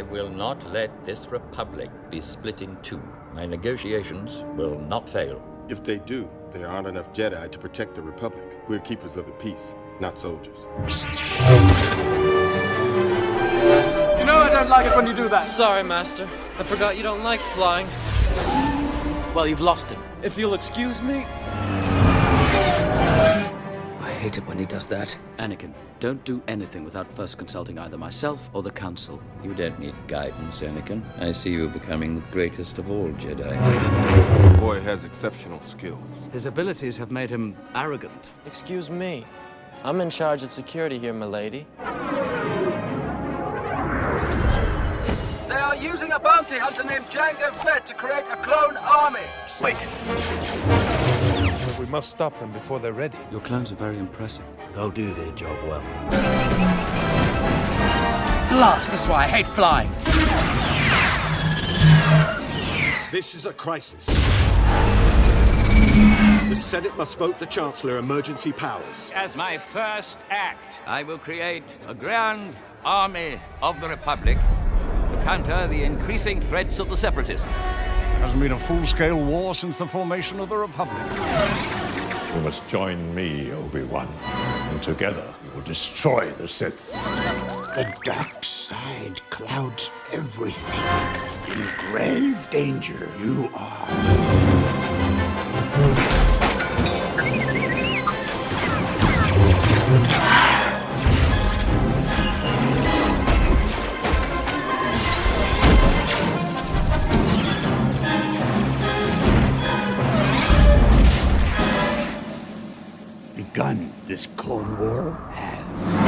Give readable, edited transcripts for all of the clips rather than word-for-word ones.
I will not let this republic be split in two. My negotiations will not fail. If they do, there aren't enough Jedi to protect the Republic. We're keepers of the peace, not soldiers. You know I don't like it when you do that. Sorry, Master. I forgot you don't like flying. Well, you've lost him. If you'll excuse me. I hate it when he does that. Anakin, don't do anything without first consulting either myself or the Council. You don't need guidance, Anakin. I see you becoming the greatest of all Jedi. The boy has exceptional skills. His abilities have made him arrogant. Excuse me. I'm in charge of security here, milady. They are using a bounty hunter named Jango Fett to create a clone army. Wait. We must stop them before they're ready. Your clones are very impressive. They'll do their job well. Blast! That's why I hate flying. This is a crisis. The Senate must vote the Chancellor emergency powers. As my first act, I will create a grand army of the Republic to counter the increasing threats of the Separatists. Hasn't been a full-scale war since the formation of the Republic. You must join me, Obi-Wan, and together we will destroy the Sith. The dark side clouds everything. In grave danger you are. Begun this Clone War has.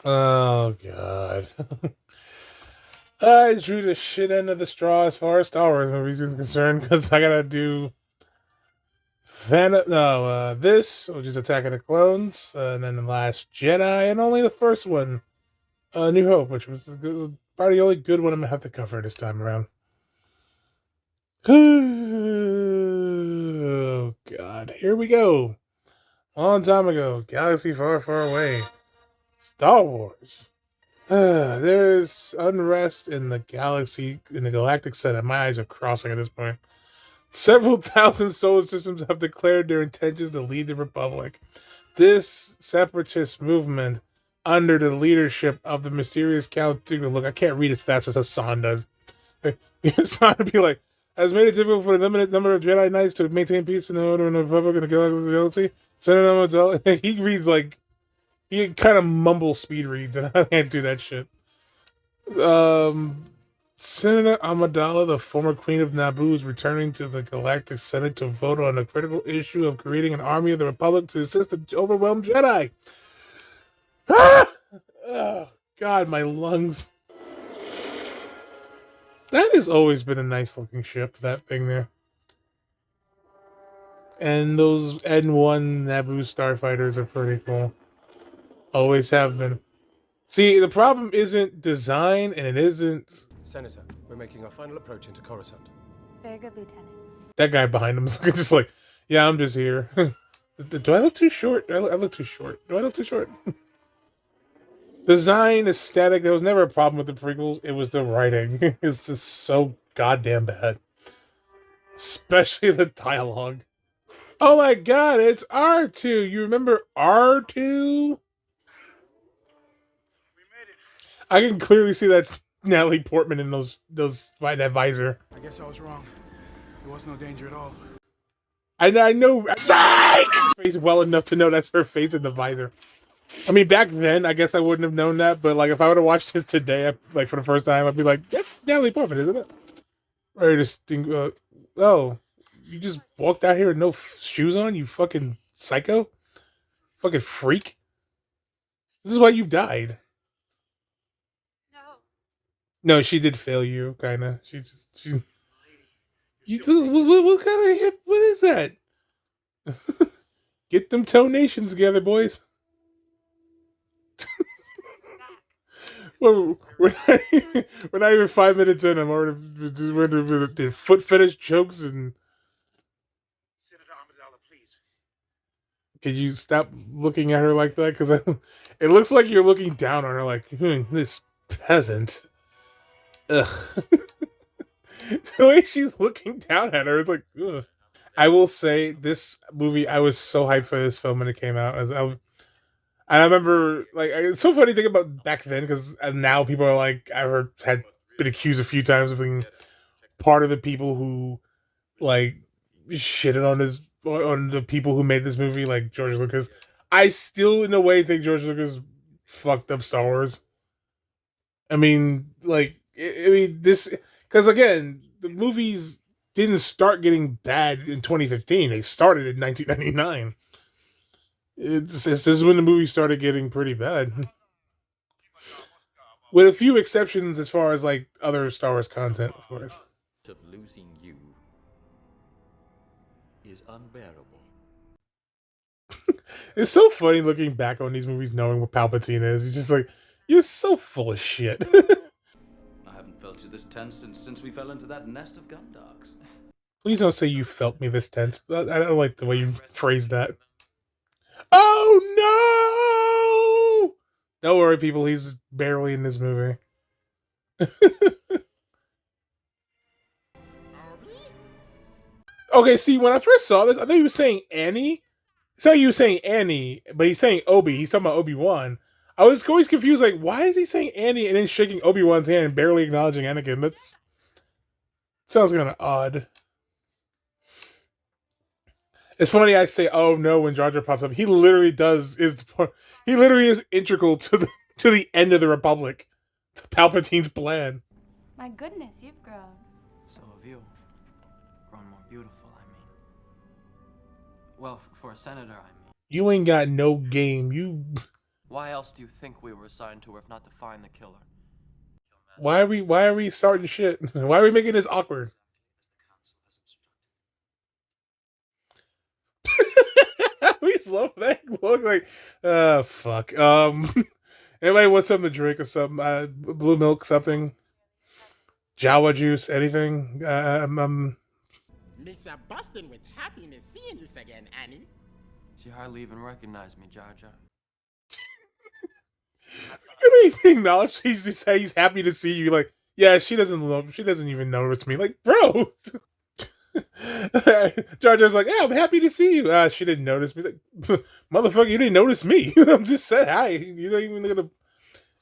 Oh, God. I drew the shit end of the straw as far as Star Wars movies is concerned, because I gotta do this, which is Attack of the Clones, and then The Last Jedi, and only the first one, New Hope, which was probably the only good one I'm gonna have to cover this time around. Oh, God. Here we go. Long time ago, galaxy far, far away. Star Wars. There is unrest in the galaxy, in the galactic Senate. My eyes are crossing at this point. Several thousand solar systems have declared their intentions to lead the Republic. This separatist movement, under the leadership of the mysterious Count Dooku, look, I can't read as fast as Hassan does. Hassan would be like, has made it difficult for a limited number of Jedi Knights to maintain peace and order in the Republic and the galaxy. Senator he reads like, he kind of mumble speed reads, and I can't do that shit. Senator Amidala, the former Queen of Naboo, is returning to the Galactic Senate to vote on the critical issue of creating an army of the Republic to assist the overwhelmed Jedi. Ah! Oh, God, my lungs. That has always been a nice-looking ship, that thing there. And those N1 Naboo starfighters are pretty cool. Always have been. See, the problem isn't design, and it isn't... Senator, we're making our final approach into Coruscant. Very good, Lieutenant. That guy behind him is just like, yeah, I'm just here. Do I look too short? I look too short. Do I look too short? Design, aesthetic, there was never a problem with the prequels. It was the writing. It's just so goddamn bad. Especially the dialogue. Oh my God, it's R2. You remember R2? I can clearly see that's Natalie Portman in that visor. I guess I was wrong. There was no danger at all. I know her face well enough to know that's her face in the visor. I mean, back then, I guess I wouldn't have known that, but like if I would have watched this today, like for the first time, I'd be like, that's Natalie Portman, isn't it? Or just think, oh, you just walked out here with no shoes on, you fucking psycho? Fucking freak? This is why you died. No, she did fail you, kind of. What kind of hip? What is that? Get them tonations together, boys. We're not even 5 minutes in. I'm already did foot fetish jokes and could you stop looking at her like that? Because it looks like you're looking down on her, like this peasant. Ugh. The way she's looking down at her, it's like, ugh. I will say, this movie, I was so hyped for this film when it came out. And I remember, like, it's so funny to think about back then, because now people are like, had been accused a few times of being part of the people who, like, shitted on the people who made this movie, like George Lucas. I still, in a way, think George Lucas fucked up Star Wars. I mean, like, this, because again, the movies didn't start getting bad in 2015. They started in 1999. This is when the movie started getting pretty bad. With a few exceptions as far as, like, other Star Wars content, of course. Of losing you is unbearable. It's so funny looking back on these movies knowing what Palpatine is. He's just like, you're so full of shit. I haven't felt you this tense since we fell into that nest of gundogs. Please don't say you felt me this tense. I don't like the way you phrased that. Oh no! Don't worry, people. He's barely in this movie. Okay, see, when I first saw this, I thought he was saying Annie. It's like he was saying Annie, but he's saying Obi. He's talking about Obi-Wan. I was always confused, like, why is he saying Annie and then shaking Obi-Wan's hand and barely acknowledging Anakin? That sounds kind of odd. It's funny I say, oh no, when Jar Jar pops up. He literally is integral to the end of the Republic. To Palpatine's plan. My goodness, you've grown. So have you. Grown more beautiful, I mean. Well, for a senator, I mean. You ain't got no game. You. Why else do you think we were assigned to her if not to find the killer? Why are we starting shit? Why are we making this awkward? We love that look like, fuck. Anybody want something to drink or something? Blue milk, something. Jawa juice, anything? Miss Boston with happiness seeing you again, Annie. She hardly even recognized me, Jar Jar. Can he acknowledge he's happy to see you? Like, yeah, she doesn't even notice me. Like, bro. Jar Jar's like, yeah, I'm happy to see you. She didn't notice me. Like, motherfucker, you didn't notice me. I'm just saying hi. You don't even gonna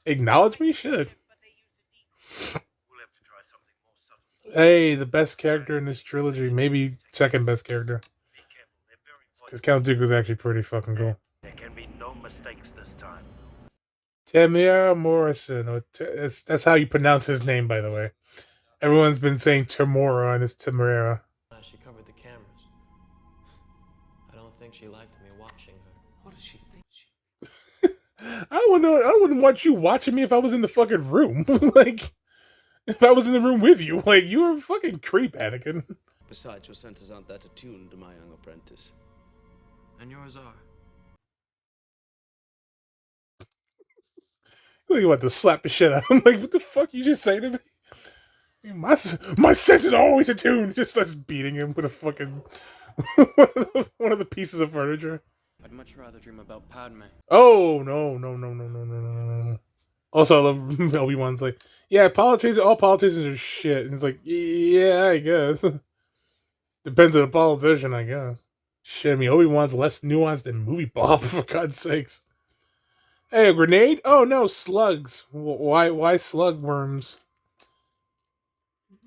acknowledge me? Shit. Hey, the best character in this trilogy. Maybe second best character. Because Count Dooku's actually pretty fucking cool. There can be no mistakes this time. Tamara Morrison. That's how you pronounce his name, by the way. Everyone's been saying Tamora and it's Tamara. She covered the cameras. I don't think she liked me watching her. What does she think? I wouldn't want you watching me if I was in the fucking room. Like, if I was in the room with you. Like, you were a fucking creep, Anakin. Besides, your senses aren't that attuned to my young apprentice. And yours are. You about to slap the shit out of him. Like, what the fuck you just say to me? My senses are always attuned. Just starts beating him with a fucking one of the pieces of furniture. I'd much rather dream about Padme. Oh no. Also, I love Obi-Wan's like, yeah, all politicians are shit. And it's like, yeah, I guess. Depends on the politician, I guess. Shit, I mean, Obi-Wan's less nuanced than Movie Bob, for God's sakes. Hey, a grenade? Oh no, slugs. Why slug worms?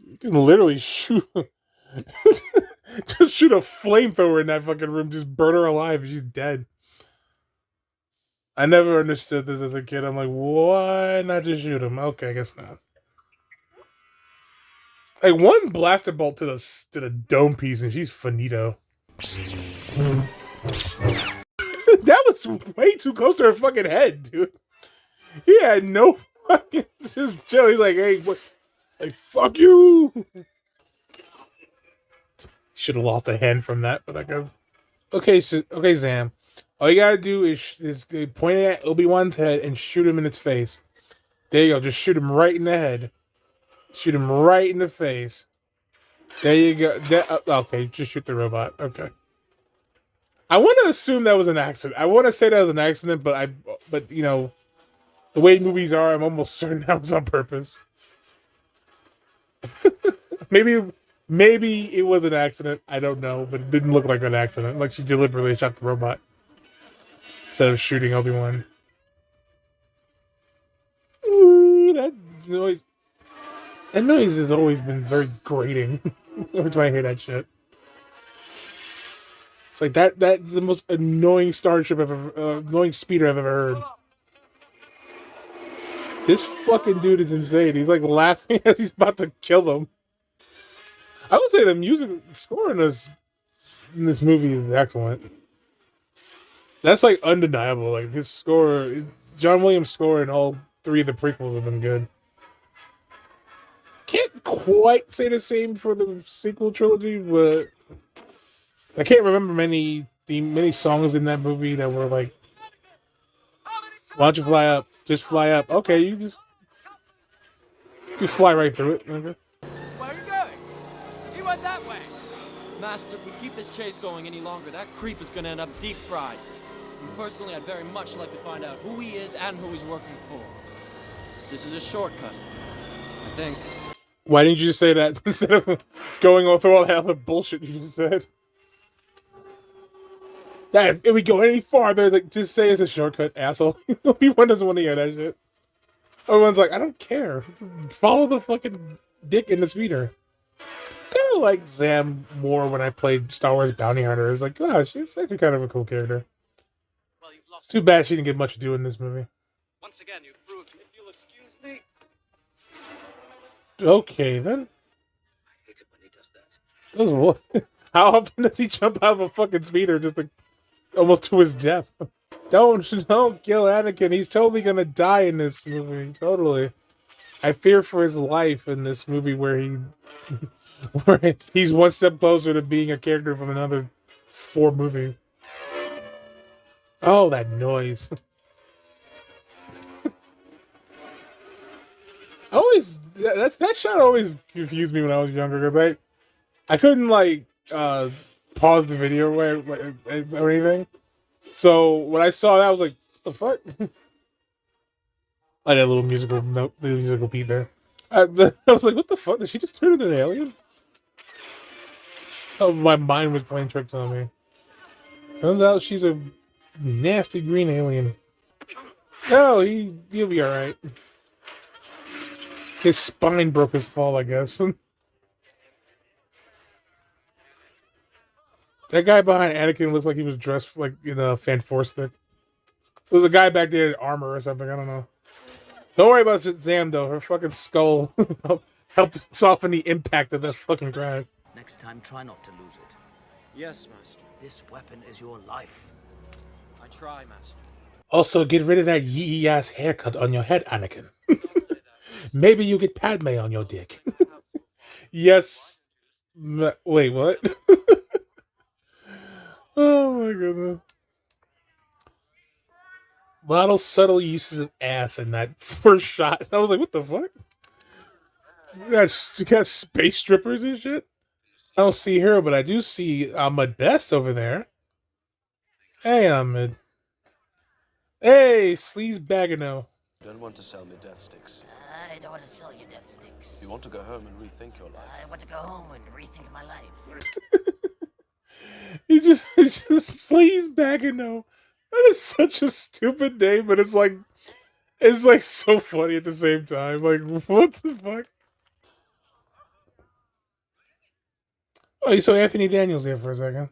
You can literally shoot. Just shoot a flamethrower in that fucking room. Just burn her alive. She's dead. I never understood this as a kid. I'm like, why not just shoot him? Okay, I guess not. Like, one blaster bolt to the dome piece and she's finito. That was way too close to her fucking head, dude. He had no fucking just chill. He's like, hey, what? Like, fuck you. Should have lost a hand from that, but I guess. Okay, Zam. All you gotta do is point it at Obi-Wan's head and shoot him in its face. There you go. Just shoot him right in the head. Shoot him right in the face. There you go. Okay, just shoot the robot. Okay. I want to assume that was an accident. I want to say that was an accident, but you know, the way movies are, I'm almost certain that was on purpose. maybe it was an accident. I don't know, but it didn't look like an accident. Like she deliberately shot the robot instead of shooting Obi-Wan. Ooh, that noise. That noise has always been very grating. Every time I hear that shit. It's like that's the most annoying starship I've ever, annoying speeder I've ever heard. This fucking dude is insane. He's like laughing as he's about to kill them. I would say the music score in this movie is excellent. That's like undeniable. Like his score, John Williams' score in all three of the prequels have been good. Can't quite say the same for the sequel trilogy, but I can't remember many songs in that movie that were like, "Why don't you fly up? Just fly up." Okay, you fly right through it. Okay. Where are you going? He went that way. Master, if we keep this chase going any longer, that creep is gonna end up deep fried. And personally, I'd very much like to find out who he is and who he's working for. This is a shortcut, I think. Why didn't you just say that instead of going all through all the other bullshit you just said? That if we go any farther, like just say it's a shortcut, asshole. Obi-Wan doesn't want to hear that shit. Everyone's like, I don't care. Just follow the fucking dick in the speeder. Kind of like Zam more when I played Star Wars Bounty Hunter. It was like, gosh, she's actually kind of a cool character. Well, it's too bad she didn't get much to do in this movie. Once again, you proved if you'll excuse me. Okay, then. I hate it when he does that. Does what? How often does he jump out of a fucking speeder just like almost to his death? Don't kill Anakin. He's totally gonna die in this movie. Totally. I fear for his life in this movie where he's one step closer to being a character from another 4 movies. Oh, that noise. That shot always confused me when I was younger because I couldn't like pause the video or anything. So when I saw that, I was like, "What the fuck?" I had a little musical note, little musical beat there. I was like, "What the fuck? Did she just turn into an alien?" Oh, my mind was playing tricks on me. Turns out she's a nasty green alien. No, he'll be all right. His spine broke his fall, I guess. That guy behind Anakin looks like he was dressed like in a Fan Force stick. There was a guy back there in armor or something. I don't know. Don't worry about Zam though. Her fucking skull helped soften the impact of that fucking crash. Next time, try not to lose it. Yes, Master. This weapon is your life. I try, Master. Also, get rid of that yee-ass haircut on your head, Anakin. Maybe you get Padme on your dick. Yes. Wait, what? Oh my goodness. A lot of subtle uses of ass in that first shot. I was like, what the fuck? You got space strippers and shit? I don't see her, but I do see Ahmed Best over there. Hey, Ahmed. Hey, Sleaze Bagano. You don't want to sell me death sticks. I don't want to sell you death sticks. You want to go home and rethink your life. I want to go home and rethink my life. It's just Sleaze Bagano. That is such a stupid name, but it's like so funny at the same time. Like, what the fuck? Oh, you saw Anthony Daniels there for a second.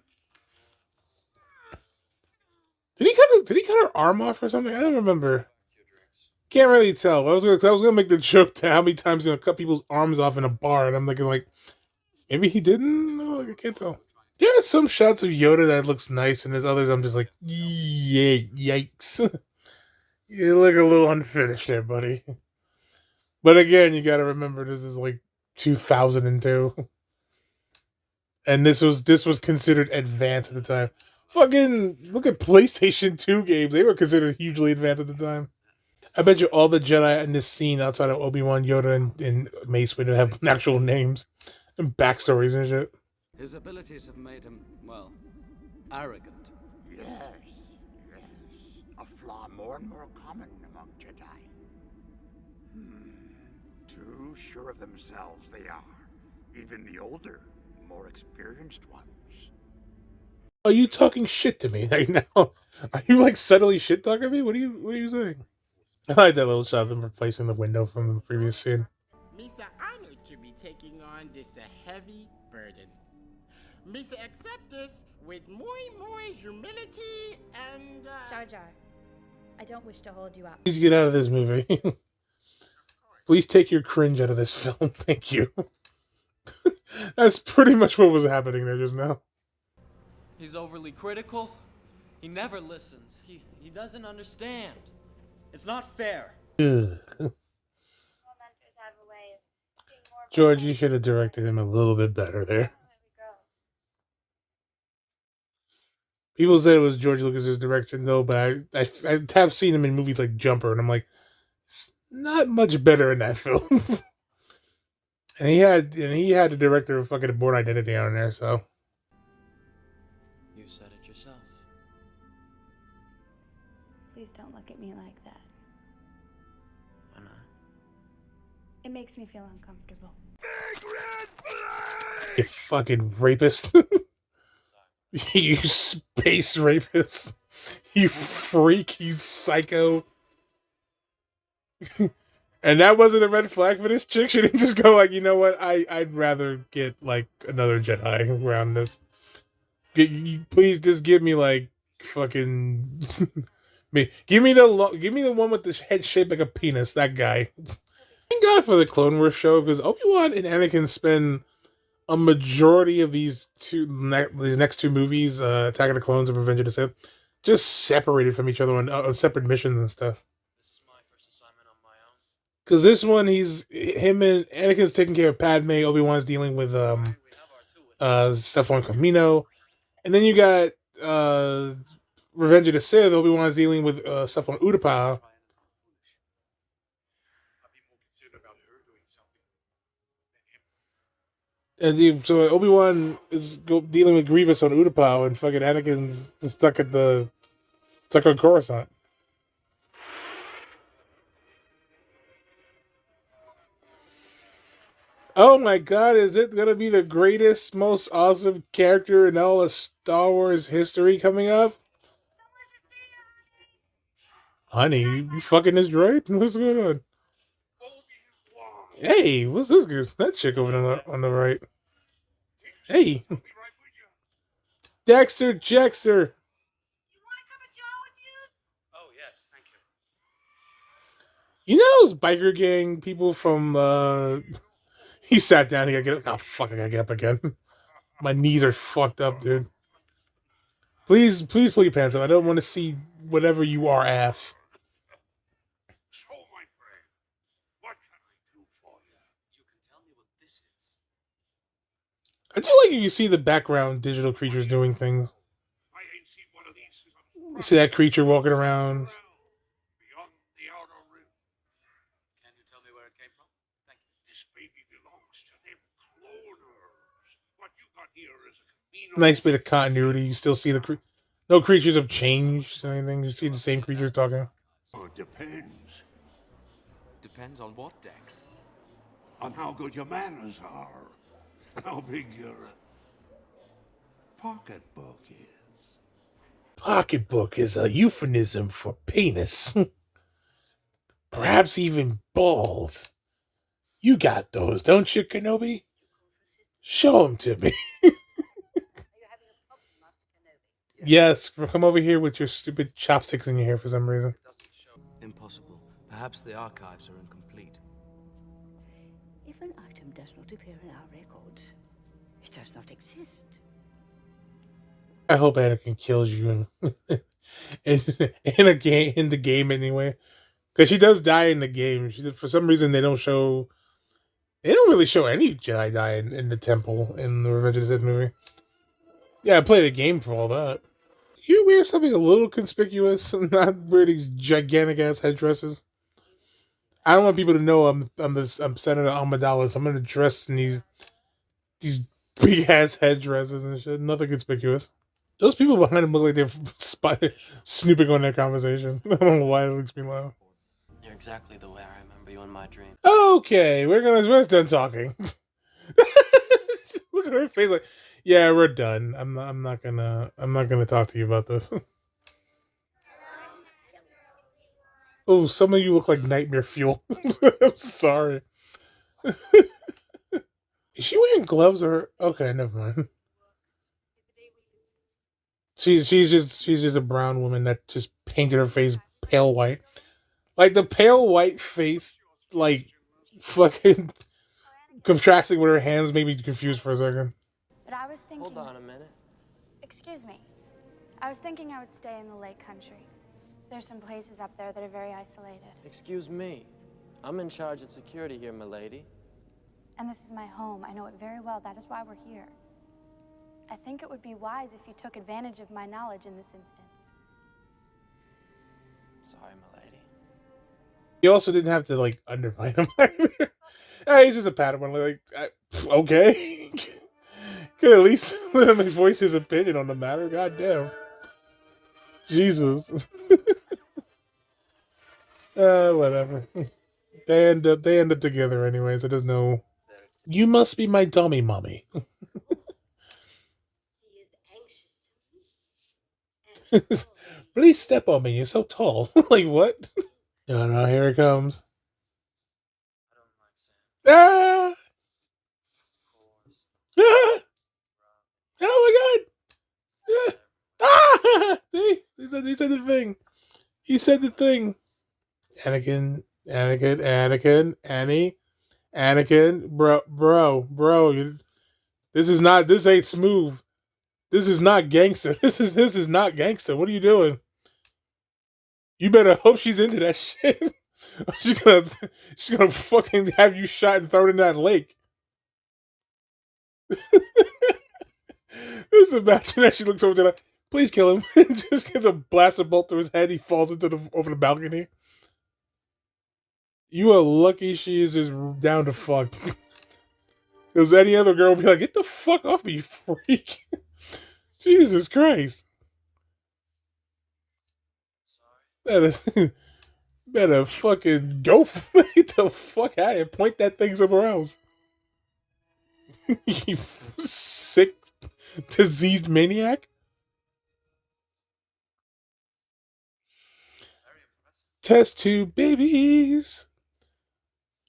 Did he cut her arm off or something? I don't remember. Can't really tell. I was gonna make the joke to how many times he's gonna cut people's arms off in a bar, and I'm thinking like, maybe he didn't. No, I can't tell. There are some shots of Yoda that looks nice, and there's others I'm just like, yikes. You look a little unfinished there, buddy. But again, you gotta remember this is like 2002. And this was considered advanced at the time. Fucking look at PlayStation 2 games. They were considered hugely advanced at the time. I bet you all the Jedi in this scene outside of Obi-Wan, Yoda, and Mace Windu have actual names and backstories and shit. His abilities have made him, well, arrogant. Yes. A flaw more and more common among Jedi. Too sure of themselves they are. Even the older, more experienced ones. Are you talking shit to me right now? Are you like subtly shit talking me? What are you saying? I like that little shot of him replacing the window from the previous scene. Misa honored to be taking on this heavy burden. Misa accept this with more humility and Jar Jar, I don't wish to hold you up. Please get out of this movie. Please take your cringe out of this film. Thank you. That's pretty much what was happening there just now. He's overly critical. He never listens. He doesn't understand. It's not fair. George, you should have directed him a little bit better there. People said it was George Lucas's direction, though, but I have seen him in movies like Jumper, and I'm like, it's not much better in that film. and he had the director of fucking Born Identity on there, so. You said it yourself. Please don't look at me like that. Why not? It makes me feel uncomfortable. You fucking rapist. You space rapist. You freak. You psycho. And that wasn't a red flag for this chick. She didn't just go like, you know what? I'd rather get like another Jedi around this. Please just give me like fucking give me the one with the head shaped like a penis. That guy. Thank God for the Clone Wars show, because Obi-Wan and Anakin spend a majority of these next two movies, Attack of the Clones and Revenge of the Sith, just separated from each other on separate missions and stuff. This is my first assignment on my own. Because this one, him and Anakin's taking care of Padme, Obi-Wan's dealing with stuff on Camino, and then you got Revenge of the Sith, Obi-Wan's dealing with stuff on Utapau. And so Obi-Wan is dealing with Grievous on Utapau, and fucking Anakin's just stuck on Coruscant. Oh my God, is it gonna be the greatest, most awesome character in all of Star Wars history coming up? Honey, you fucking this droid? What's going on? Hey, what's this goose? That chick over on the right. Hey. Dexter Jexter. Oh, yes, thank You know those biker gang people from he sat down, he gotta get up. Oh fuck, I gotta get up again. My knees are fucked up, dude. Please pull your pants up. I don't want to see whatever you are, ass. So, my friend, what can I do for you? You can tell me what this is. I do like you see the background digital creatures doing things. I ain't seen one of these since You see that creature walking around. beyond the outer rim. Can you tell me where it came from? Thank you. This baby belongs to them cloners. What you got here is a Camino. Nice bit of continuity. You still see no creatures have changed or anything. You see the same creatures talking. Oh, it depends. Depends on what, Dex? On how good your manners are. How big your pocketbook is. Pocketbook is a euphemism for penis. Perhaps even balls. You got those, don't you, Kenobi? Show them to me. Yes, come over here with your stupid chopsticks in your hair for some reason. Impossible. Perhaps the archives are incomplete. If an item does not appear in our records, it does not exist. I hope Anakin kills you in the game anyway, because she does die in the game. For some reason they don't really show any Jedi die in the temple in the Revenge of the Sith movie. Yeah, I play the game for all that. You wear something a little conspicuous, and not wear these gigantic ass headdresses. I don't want people to know I'm Senator Amidala. I'm gonna dress in these big ass headdresses and shit. Nothing conspicuous. Those people behind him look like they're snooping on their conversation. I don't know why it makes me laugh. You're exactly the way I remember you in my dream. Okay, we're done talking. Look at her face, like, yeah, we're done. I'm not gonna talk to you about this. Oh, some of you look like nightmare fuel. I'm sorry. Is she wearing gloves or? Okay, never mind. She's just a brown woman that just painted her face pale white, like the pale white face, like fucking contrasting with her hands made me confused for a second. But I was thinking... Hold on a minute. Excuse me. I was thinking I would stay in the lake country. There's some places up there that are very isolated. Excuse me. I'm in charge of security here, milady. And this is my home. I know it very well. That is why we're here. I think it would be wise if you took advantage of my knowledge in this instance. Sorry, milady. You also didn't have to, like, undermine him. He's just a Padawan. Like, okay. Could at least let him voice his opinion on the matter. God damn. Jesus. Whatever. They end up together anyway, so there's no... You must be my dummy mommy. Please step on me, you're so tall. Like, what? Oh no, here it comes. Ah! Ah! Oh my god! Ah! See? He said the thing. He said the thing. Anakin, Anakin, bro. This ain't smooth. This is not gangster. This is not gangster. What are you doing? You better hope she's into that shit. she's gonna fucking have you shot and thrown in that lake. Just imagine that she looks over there like, please kill him. Just gets a blaster bolt through his head. He falls over the balcony. You are lucky she is just down to fuck. Because any other girl would be like, get the fuck off me, you freak. Jesus Christ. Better fucking go for me. Get the fuck out of here. Point that thing somewhere else. You sick, diseased maniac. Test tube babies.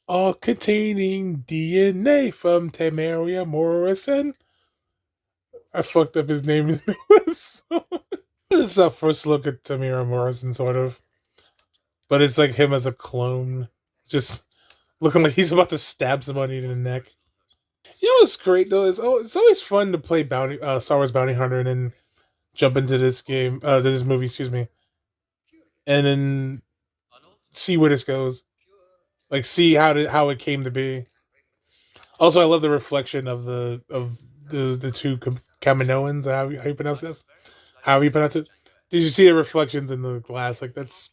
All containing DNA from Tamaria Morrison. I fucked up his name in the list. This is our first look at Tamira Morrison, sort of. But it's like him as a clone. Just looking like he's about to stab somebody in the neck. You know what's great, though? It's always fun to play Star Wars Bounty Hunter and then jump into this game, this movie, excuse me. And then see where this goes. Like, see how it came to be. Also, I love the reflection of the two Kaminoans. How you pronounce this? How you pronounce it? Did you see the reflections in the glass? Like, that's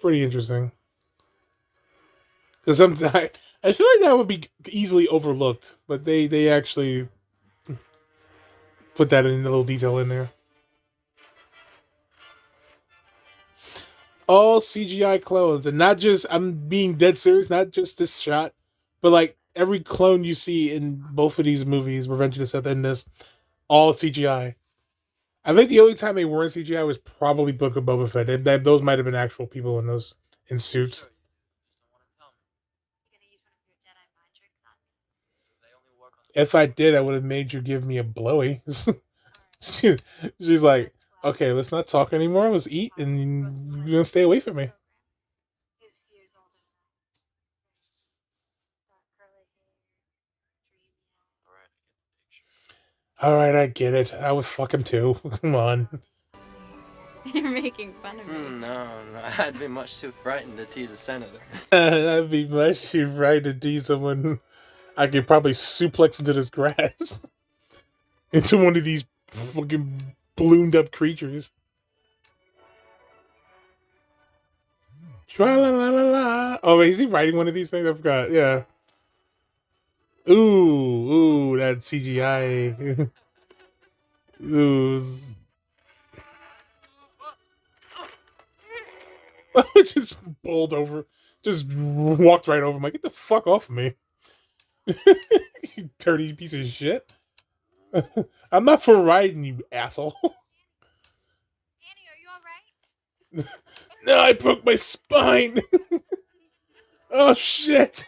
pretty interesting. Because sometimes I feel like that would be easily overlooked, but they actually put that in a little detail in there. All CGI clones, and not just, I'm being dead serious, not just this shot, but like every clone you see in both of these movies, Revenge of the Sith and this, all CGI. I think the only time they weren't CGI was probably Book of Boba Fett. Those might have been actual people in suits. If I did, I would have made you give me a blowy. She's like, okay, let's not talk anymore. Let's eat, and you're gonna stay away from me. All right, I get it. I would fuck him too. Come on. You're making fun of me. No, I'd be much too frightened to tease a senator. I'd be much too frightened to tease someone. I could probably suplex into this grass. Into one of these fucking ballooned up creatures. Tra-la-la-la-la. Oh, wait, is he writing one of these things? I forgot. Yeah. Ooh, that CGI. Ooh. just bowled over, just walked right over him. Like, get the fuck off of me, you dirty piece of shit. I'm not for riding, you asshole. No, I broke my spine. Oh shit.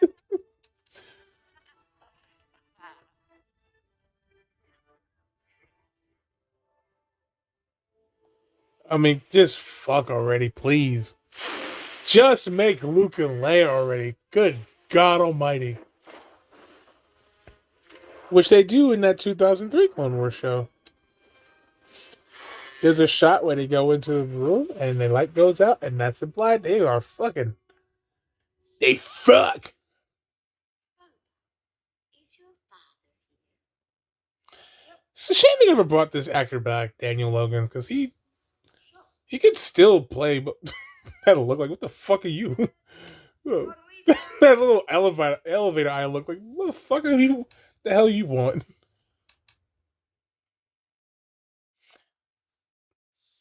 I mean, just fuck already, please. Just make Luke and Leia already. Good God Almighty. Which they do in that 2003 Clone Wars show. There's a shot where they go into the room and the light goes out, and that's implied they are fucking. They fuck. It's a shame they never brought this actor back, Daniel Logan, because he could still play, but that'll look like, what the fuck are you? That little elevator eye look like, what the fuck are you? The hell you want?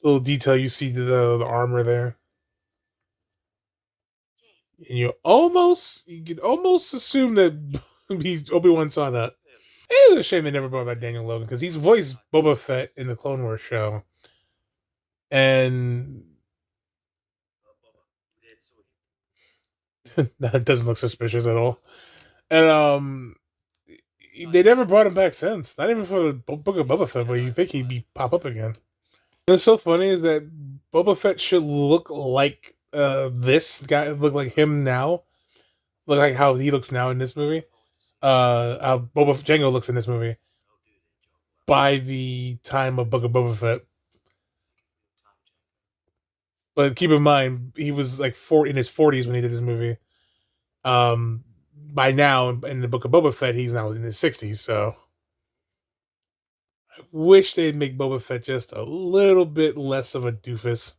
Little detail you see the armor there, and you can almost assume that Obi-Wan saw that. It is a shame they never brought back Daniel Logan because he's voiced Boba Fett in the Clone Wars show, and that doesn't look suspicious at all. And they never brought him back since. Not even for the Book of Boba Fett, where you think he'd pop up again. What's so funny is that Boba Fett should look like this guy, look like him now, look like how he looks now in this movie. How Jango looks in this movie. By the time of Book of Boba Fett. But keep in mind, he was like in his 40s when he did this movie. By now, in the Book of Boba Fett, he's now in his 60s, so I wish they'd make Boba Fett just a little bit less of a doofus.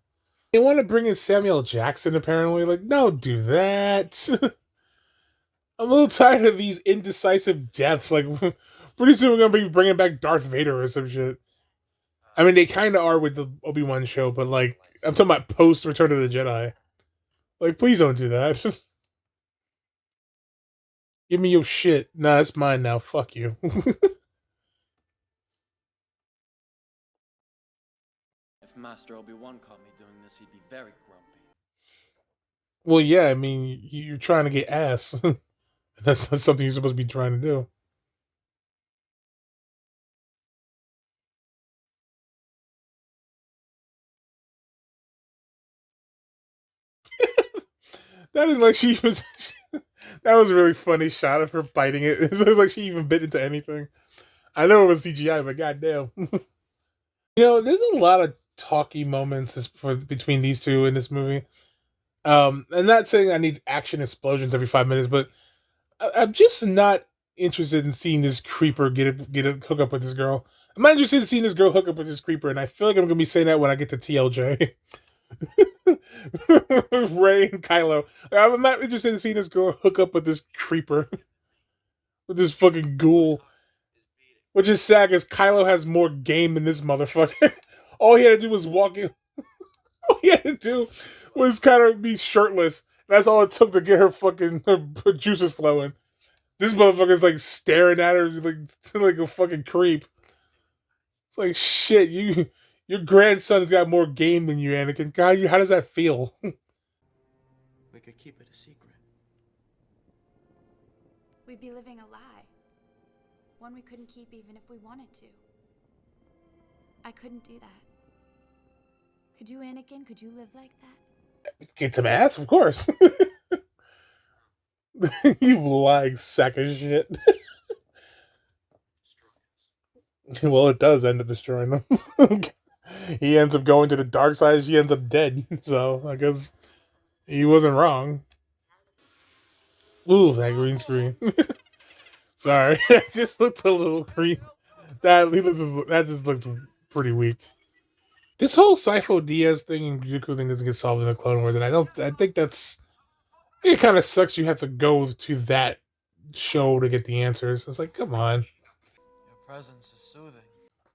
They want to bring in Samuel Jackson, apparently. Like, no, do that. I'm a little tired of these indecisive deaths. Like, pretty soon we're going to be bringing back Darth Vader or some shit. I mean, they kind of are with the Obi-Wan show, but, like, I'm talking about post Return of the Jedi. Like, please don't do that. Give me your shit. Nah, it's mine now. Fuck you. If Master Obi-Wan caught me doing this, he'd be very grumpy. Well, yeah, I mean, you're trying to get ass. That's not something you're supposed to be trying to do. That is like she was. That was a really funny shot of her biting it. It was like she even bit into anything. I know it was CGI, but goddamn. There's a lot of talky moments between these two in this movie. I'm not saying I need action explosions every 5 minutes, but I'm just not interested in seeing this creeper get a hook up with this girl. I'm not interested in seeing this girl hook up with this creeper, and I feel like I'm gonna be saying that when I get to TLJ. Rey and Kylo. I'm not interested in seeing this girl hook up with this creeper. With this fucking ghoul. Which is sad because Kylo has more game than this motherfucker. All he had to do was walk in. All he had to do was kind of be shirtless. That's all it took to get her juices flowing. This motherfucker's like staring at her like a fucking creep. It's like, shit, your grandson's got more game than you, Anakin. God, how does that feel? We could keep it a secret. We'd be living a lie. One we couldn't keep even if we wanted to. I couldn't do that. Could you, Anakin? Could you live like that? Get some ass, of course. You lying sack of shit. Well, it does end up destroying them. He ends up going to the dark side. She ends up dead. So I guess he wasn't wrong. Ooh, that green screen. Sorry, that just looked a little creepy. That just looked pretty weak. This whole Sifo Dyas thing and Dooku thing doesn't get solved in the Clone Wars, and I think it kind of sucks. You have to go to that show to get the answers. It's like, come on. Your presence is soothing.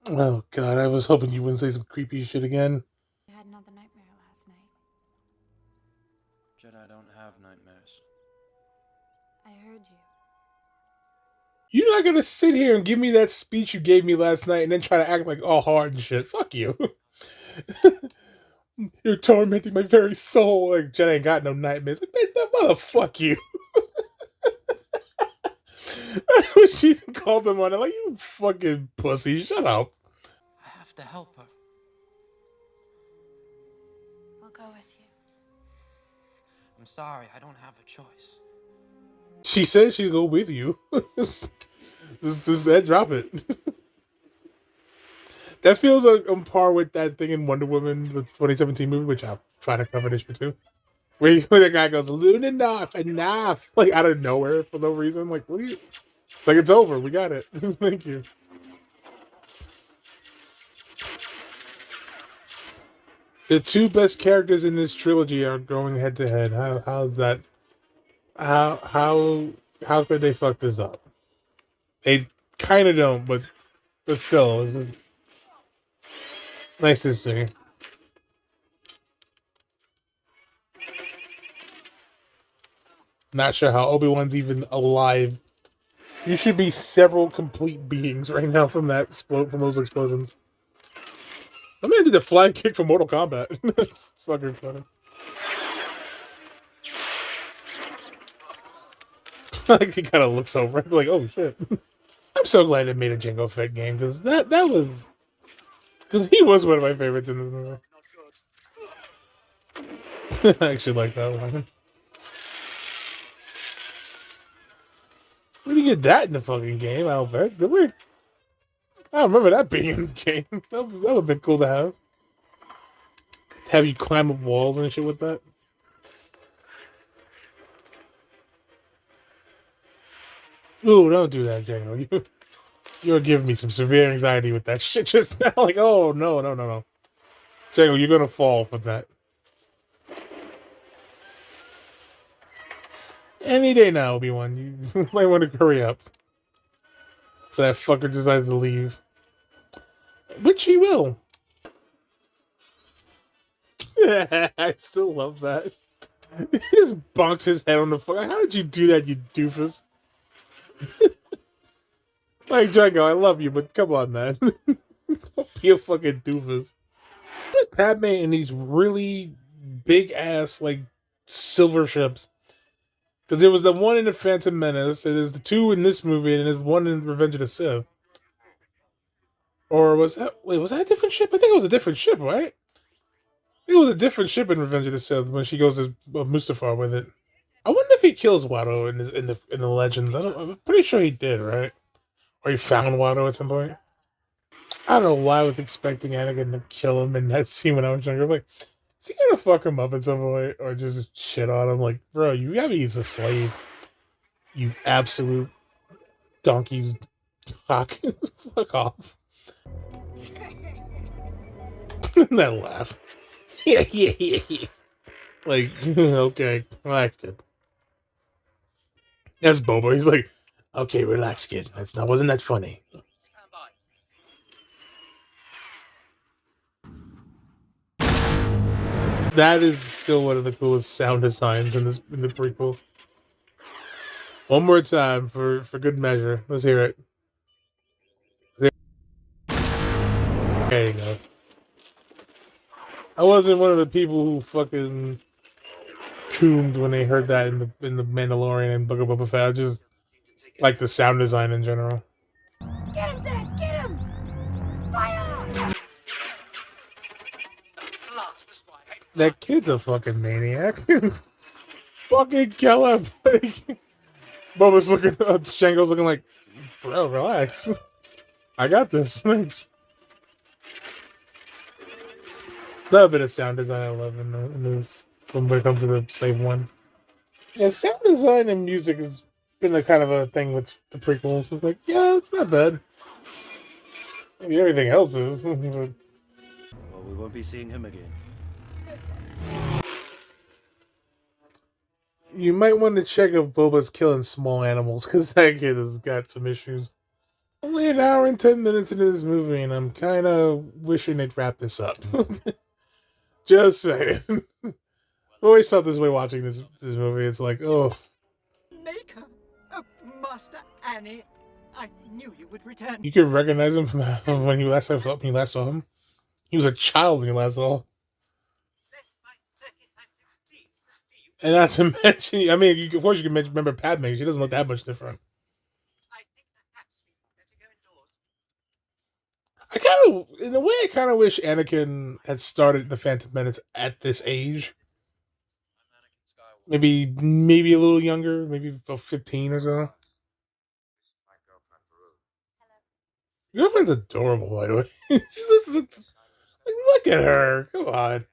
Oh God, I was hoping you wouldn't say some creepy shit again. I had another nightmare last night. You're not gonna sit here and give me that speech you gave me last night and then try to act like all hard and shit. Fuck you. You're tormenting my very soul. Like, Jen ain't got no nightmares. Like, motherfuck you. She called him on it like, you fucking pussy. Shut up. I have to help her. I'll go with you. I'm sorry, I don't have a choice. She said she'd go with you. just drop it. That feels like on par with that thing in Wonder Woman, the 2017 movie, which I'll try to cover this year too. Where the guy goes, Luna, enough, like out of nowhere for no reason. Like, what are you? Like, it's over. We got it. Thank you. The two best characters in this trilogy are going head to head. How's that? How could they fuck this up? They kind of don't, but still, it's just nice to see. Not sure how Obi-Wan's even alive. You should be several complete beings right now from those explosions. I man did the flying kick from Mortal Kombat. That's fucking funny. Like, he kind of looks over, like, oh shit. I'm so glad they made a Jango Fett game, because that was... Because he was one of my favorites in this movie. I actually like that one. Where did you get that in the fucking game, Alfred? I don't remember that being in the game. That would have been cool to have. Have you climb up walls and shit with that? Ooh, don't do that, Jango. You're giving me some severe anxiety with that shit just now. Like, oh, no. Jango, you're gonna fall for that. Any day now, Obi-Wan. You might want to hurry up. If that fucker decides to leave. Which he will. I still love that. He just bonks his head on the fuck. How did you do that, you doofus? Like, Jango, I love you, but come on, man. Don't be a fucking doofus. Like Padme in these really big ass, like, silver ships. Because there was the one in the Phantom Menace, and there's the two in this movie, and there's one in Revenge of the Sith. Or was that a different ship? I think it was a different ship, right? I think it was a different ship in Revenge of the Sith when she goes to Mustafar with it. I wonder if he kills Watto in the Legends. I'm pretty sure he did, right? Or he found Watto at some point. I don't know why I was expecting Anakin to kill him in that scene when I was younger. I'm like, is he gonna fuck him up at some point or just shit on him? Like, bro, you gotta be a slave. You absolute donkey's cock. Fuck off. That laugh. Yeah. Like, okay, relax, kid. That's Boba. He's like, okay, relax, kid. Wasn't that funny? That is still one of the coolest sound designs in the prequels. One more time for good measure. Let's hear it. There you go. I wasn't one of the people who fucking coomed when they heard that in the Mandalorian and Book of Boba Fett. I just like the sound design in general. Get him, Dad! Get him! Fire! That kid's a fucking maniac. Fucking kill him. Boba's looking, Jango's looking like, bro, relax. I got this. Thanks. It's not a bit of sound design I love in this when it comes to the Slave One. Yeah, sound design and music has been a kind of a thing with the prequels. It's like, yeah, it's not bad. Maybe everything else is. Well, we won't be seeing him again. You might want to check if Boba's killing small animals, because that kid has got some issues. Only an hour and 10 minutes into this movie, and I'm kind of wishing they'd wrap this up. Just saying. I've always felt this way watching this movie. It's like, oh. Maker, Master Annie, I knew you would return. You could recognize him from when you last saw him. He was a child when you last saw him. And not to mention, I mean, of course you can remember Padme. She doesn't look that much different. I kind of, in a way, I kind of wish Anakin had started the Phantom Menace at this age. Maybe a little younger, maybe about 15 or so. Your girlfriend's adorable, by the way. She's just, like, look at her. Come on.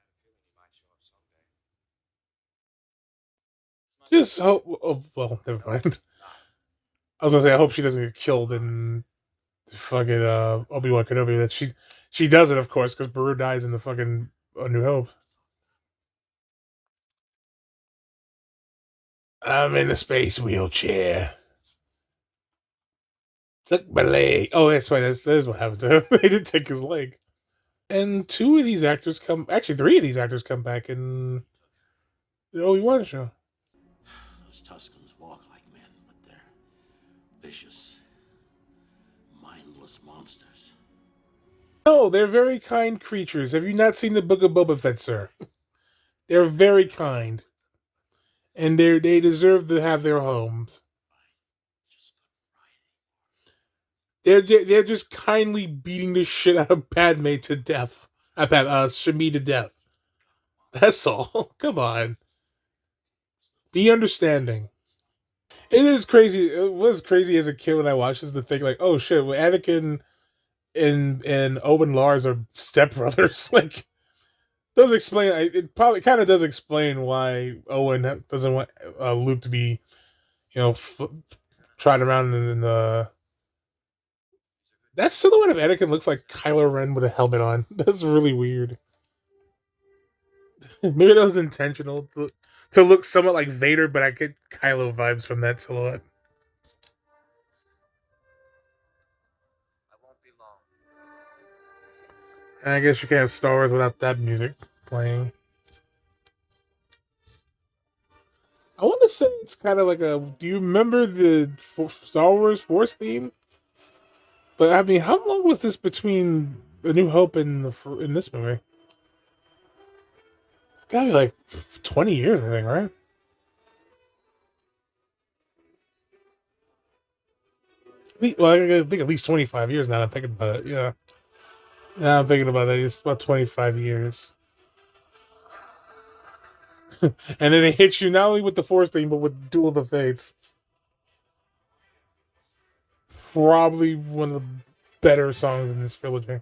Just hope. Oh, well, never mind. I was gonna say I hope she doesn't get killed in fucking Obi-Wan Kenobi. That she doesn't, of course, because Beru dies in the fucking A New Hope. I'm in a space wheelchair. Took my leg. Oh, that's right. That's what happened to him. They did take his leg. And three of these actors come back in the Obi-Wan show. Those Tuscans walk like men, but they're vicious, mindless monsters. No, they're very kind creatures. Have you not seen the Book of Boba Fett, sir? They're very kind. And they deserve to have their homes. They're just kindly beating the shit out of Padme to death. Shmi to death. That's all. Come on. Be understanding. It is crazy. It was crazy as a kid when I watched this to think like, oh shit, well, Anakin and Owen Lars are stepbrothers. Like, does explain. It probably kind of does explain why Owen doesn't want Luke to be, trotting around in the. That silhouette of Anakin looks like Kylo Ren with a helmet on. That's really weird. Maybe that was intentional to look somewhat like Vader, but I get Kylo vibes from that silhouette. And I guess you can't have Star Wars without that music playing. I want to say it's kind of like a. Do you remember the Star Wars Force theme? But I mean, how long was this between A New Hope and in this movie? It's gotta be like 20 years, I think, right? Well, I think at least 25 years now. I'm thinking about it. Yeah. Now I'm thinking about that. It's about 25 years. And then it hits you not only with the Force theme, but with Duel of the Fates. Probably one of the better songs in this trilogy.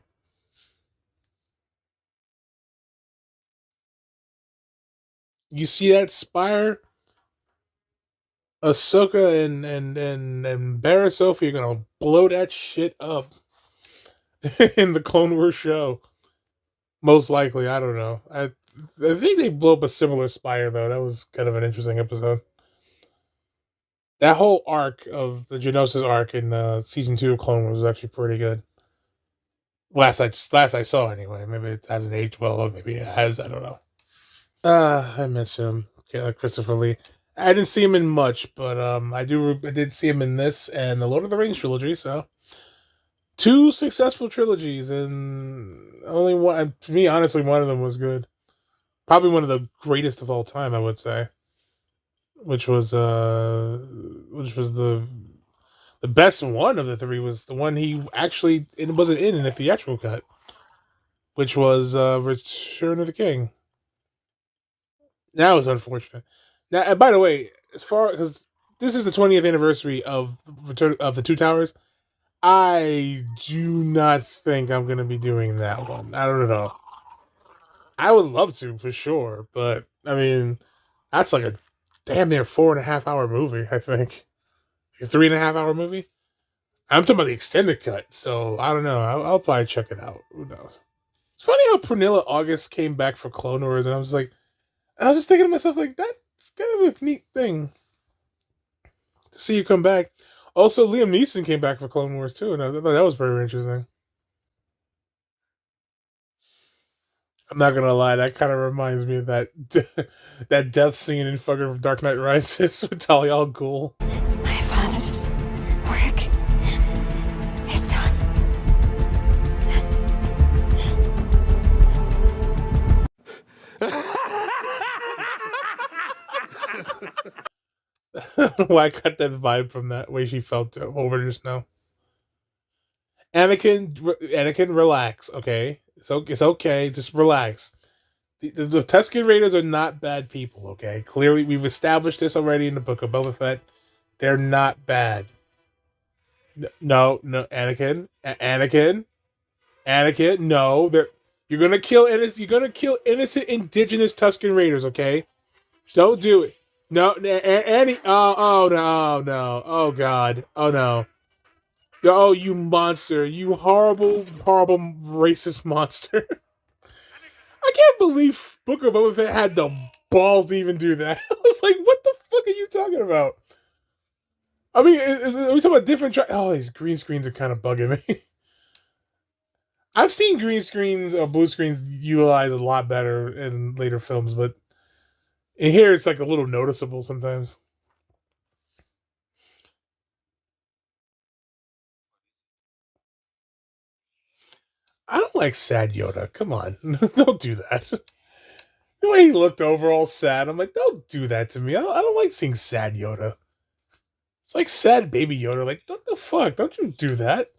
You see that spire? Ahsoka and Barra Sophie are gonna blow that shit up in the Clone Wars show. Most likely, I don't know. I think they blew up a similar spire though. That was kind of an interesting episode. That whole arc of the Geonosis arc in season 2 of Clone Wars was actually pretty good. Last I saw anyway. Maybe it hasn't aged well, or maybe it has. I don't know. I miss him, Christopher Lee. I didn't see him in much, but I did see him in this and the Lord of the Rings trilogy. So 2 successful trilogies, and only one. To me, honestly, one of them was good. Probably one of the greatest of all time, I would say. Which was the best one of the 3 was the one he actually wasn't in the theatrical cut, which was Return of the King. That was unfortunate. Now, and by the way, because this is the 20th anniversary of Return of the Two Towers, I do not think I'm going to be doing that one. I don't know. I would love to for sure, but I mean, that's like a damn near 4.5 hour movie. I think a 3.5 hour movie. I'm talking about the extended cut, so I don't know. I'll probably check it out. Who knows? It's funny how Pernilla August came back for Clone Wars, and I was just thinking to myself, like, that's kind of a neat thing to see you come back. Also, Liam Neeson came back for Clone Wars too, and I thought that was very interesting. I'm not gonna lie, that kind of reminds me of that death scene in fucking Dark Knight Rises with Talia al Ghul. My father's work Why I got that vibe from that way she felt over just now. Anakin, relax, okay? It's okay, just relax. The Tusken Raiders are not bad people, okay? Clearly, we've established this already in the Book of Boba Fett. They're not bad. No, Anakin, no. You're gonna kill innocent. You're gonna kill innocent indigenous Tusken Raiders, okay? Don't do it. No, Annie. Oh no, no. Oh God. Oh no. Oh, you monster! You horrible, horrible racist monster! I can't believe Book of Boba Fett had the balls to even do that. I was like, what the fuck are you talking about? I mean, are we talking about different? Oh, these green screens are kind of bugging me. I've seen green screens or blue screens utilized a lot better in later films, but in here it's like a little noticeable sometimes. I don't like sad Yoda. Come on, don't do that. The way he looked over all sad, I'm like, don't do that to me. I don't like seeing sad Yoda. It's like sad baby Yoda. Like, what the fuck? Don't you do that?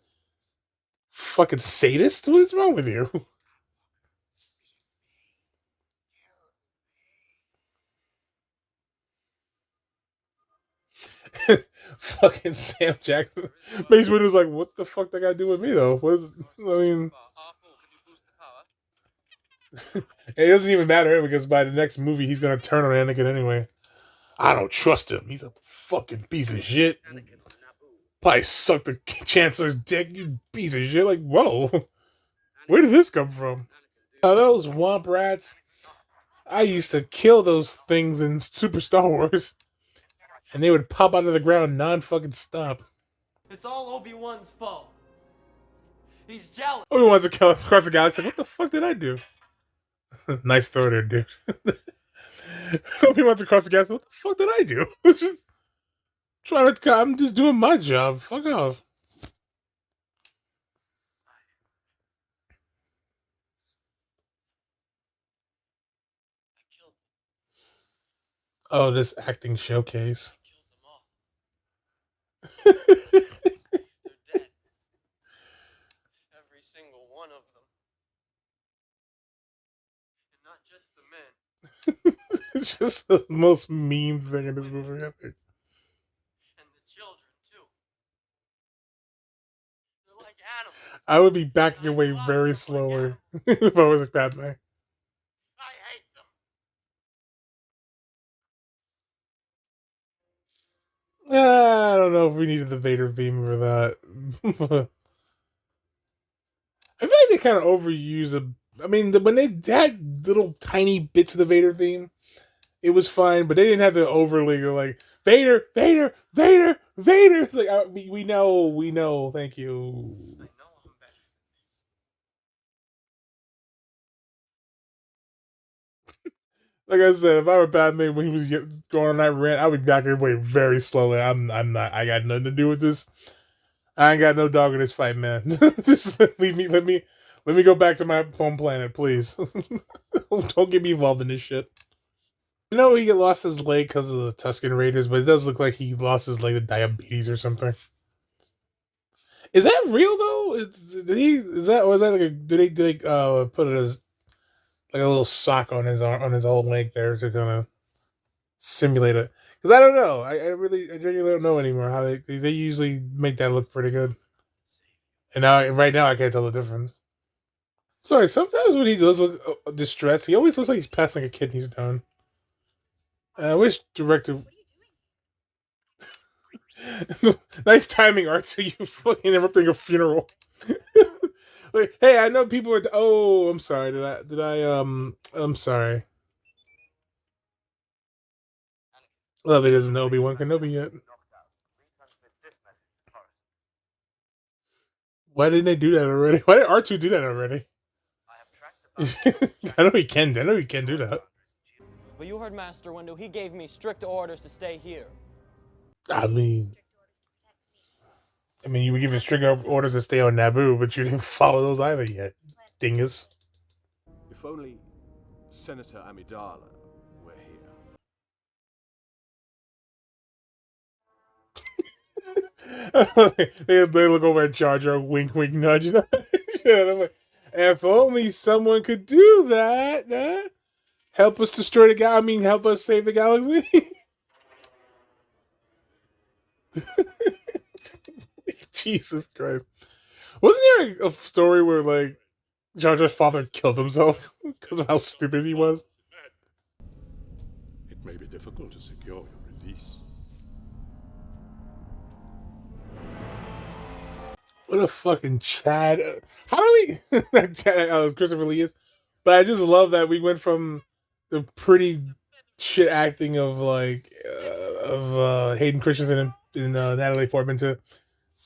Fucking sadist? What is wrong with you? Fucking Sam Jackson. Mace Windu's like, what the fuck that got to do with me though? I mean, it doesn't even matter because by the next movie he's gonna turn on Anakin anyway. I don't trust him. He's a fucking piece of shit. Probably sucked the Chancellor's dick, you piece of shit. Like, whoa. Where did this come from? Those womp rats. I used to kill those things in Super Star Wars. And they would pop out of the ground non-fucking stop. It's all Obi-Wan's fault. He's jealous. Obi-Wan's across the galaxy. What the fuck did I do? Nice throw there, dude. Obi-Wan's across the galaxy. What the fuck did I do? Just trying to. I'm just doing my job. Fuck off. Oh, this acting showcase. They're dead. Every single one of them. And not just the men. It's just the most meme thing in this movie, I think. And the children, too. They're like animals. I would be backing away very slowly if I was a Batman. I hate them. I don't know if we needed the Vader theme for that. I feel like they kind of overuse I mean, when they had little tiny bits of the Vader theme, it was fine, but they didn't have the overlay of like Vader, Vader, Vader, Vader. It's like we know. Thank you. Like I said, if I were Batman when he was going on that rant, I would back away very slowly. I'm not. I got nothing to do with this. I ain't got no dog in this fight, man. Just leave me. Let me go back to my home planet, please. Don't get me involved in this shit. I know he lost his leg because of the Tusken Raiders, but it does look like he lost his leg to diabetes or something. Is that real though? Is that like a did they put it as like a little sock on his arm, on his whole leg there to kind of simulate it? Because I don't know. I genuinely don't know anymore how they usually make that look pretty good. And now right now I can't tell the difference. Sorry, sometimes when he does look distressed, he always looks like he's passing a kidney stone. I wish director. Nice timing, R2. You fucking interrupting a funeral. Like, hey, I know people are. Oh, I'm sorry. I'm sorry. Love it doesn't know Obi-Wan Kenobi yet. Why didn't they do that already? Why did R2 do that already? I know he can do that. But you heard Master Windu. He gave me strict orders to stay here. I mean, you were given strict orders to stay on Naboo, but you didn't follow those either yet, dingus. If only Senator Amidala They look over at Jar Jar, wink, wink, nudge. Yeah, I'm like, if only someone could do that. Help us destroy the guy. I mean, help us save the galaxy. Jesus Christ! Wasn't there a story where like Jar Jar's father killed himself because of how stupid he was? It may be difficult to secure your release. What a fucking Chad! How do we? Christopher Lee is, but I just love that we went from the pretty shit acting of like Hayden Christensen and Natalie Portman to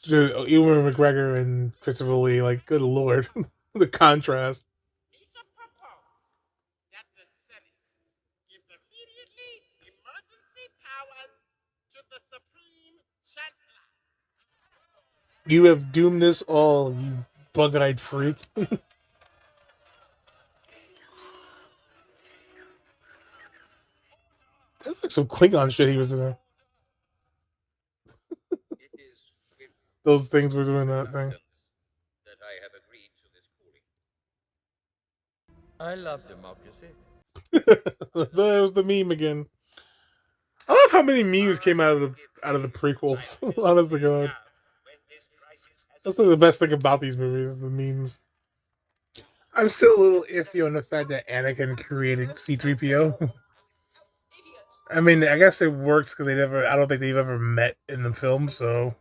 Ewan McGregor and Christopher Lee. Like, good lord, the contrast. You have doomed us all, you bug-eyed freak. That's like some Klingon shit he was doing. Those things were doing that thing. That I have agreed to this cooling. I love democracy. That was the meme again. I love how many memes came out of the prequels. Honest to God. That's like the best thing about these movies, the memes. I'm still a little iffy on the fact that Anakin created C-3PO. I mean, I guess it works because I don't think they've ever met in the film, so.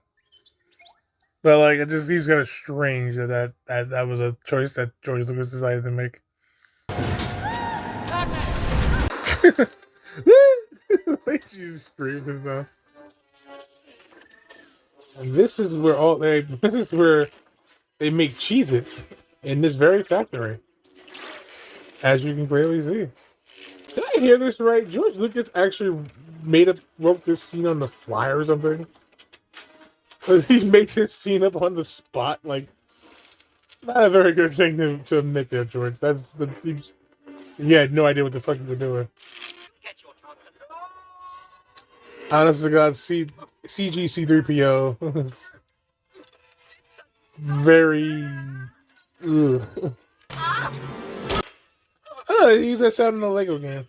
But like, it just seems kind of strange that was a choice that George Lucas decided to make. Why you screaming now? And this is where they make Cheez-Its in this very factory. As you can clearly see. Did I hear this right? George Lucas actually wrote this scene on the fly or something? He made this scene up on the spot. Like, it's not a very good thing to admit there, George. That seems. You had no idea what the fuck you were doing. Honest to God, CG C-3PO is very. Ugh. Oh, they use that sound in the Lego game.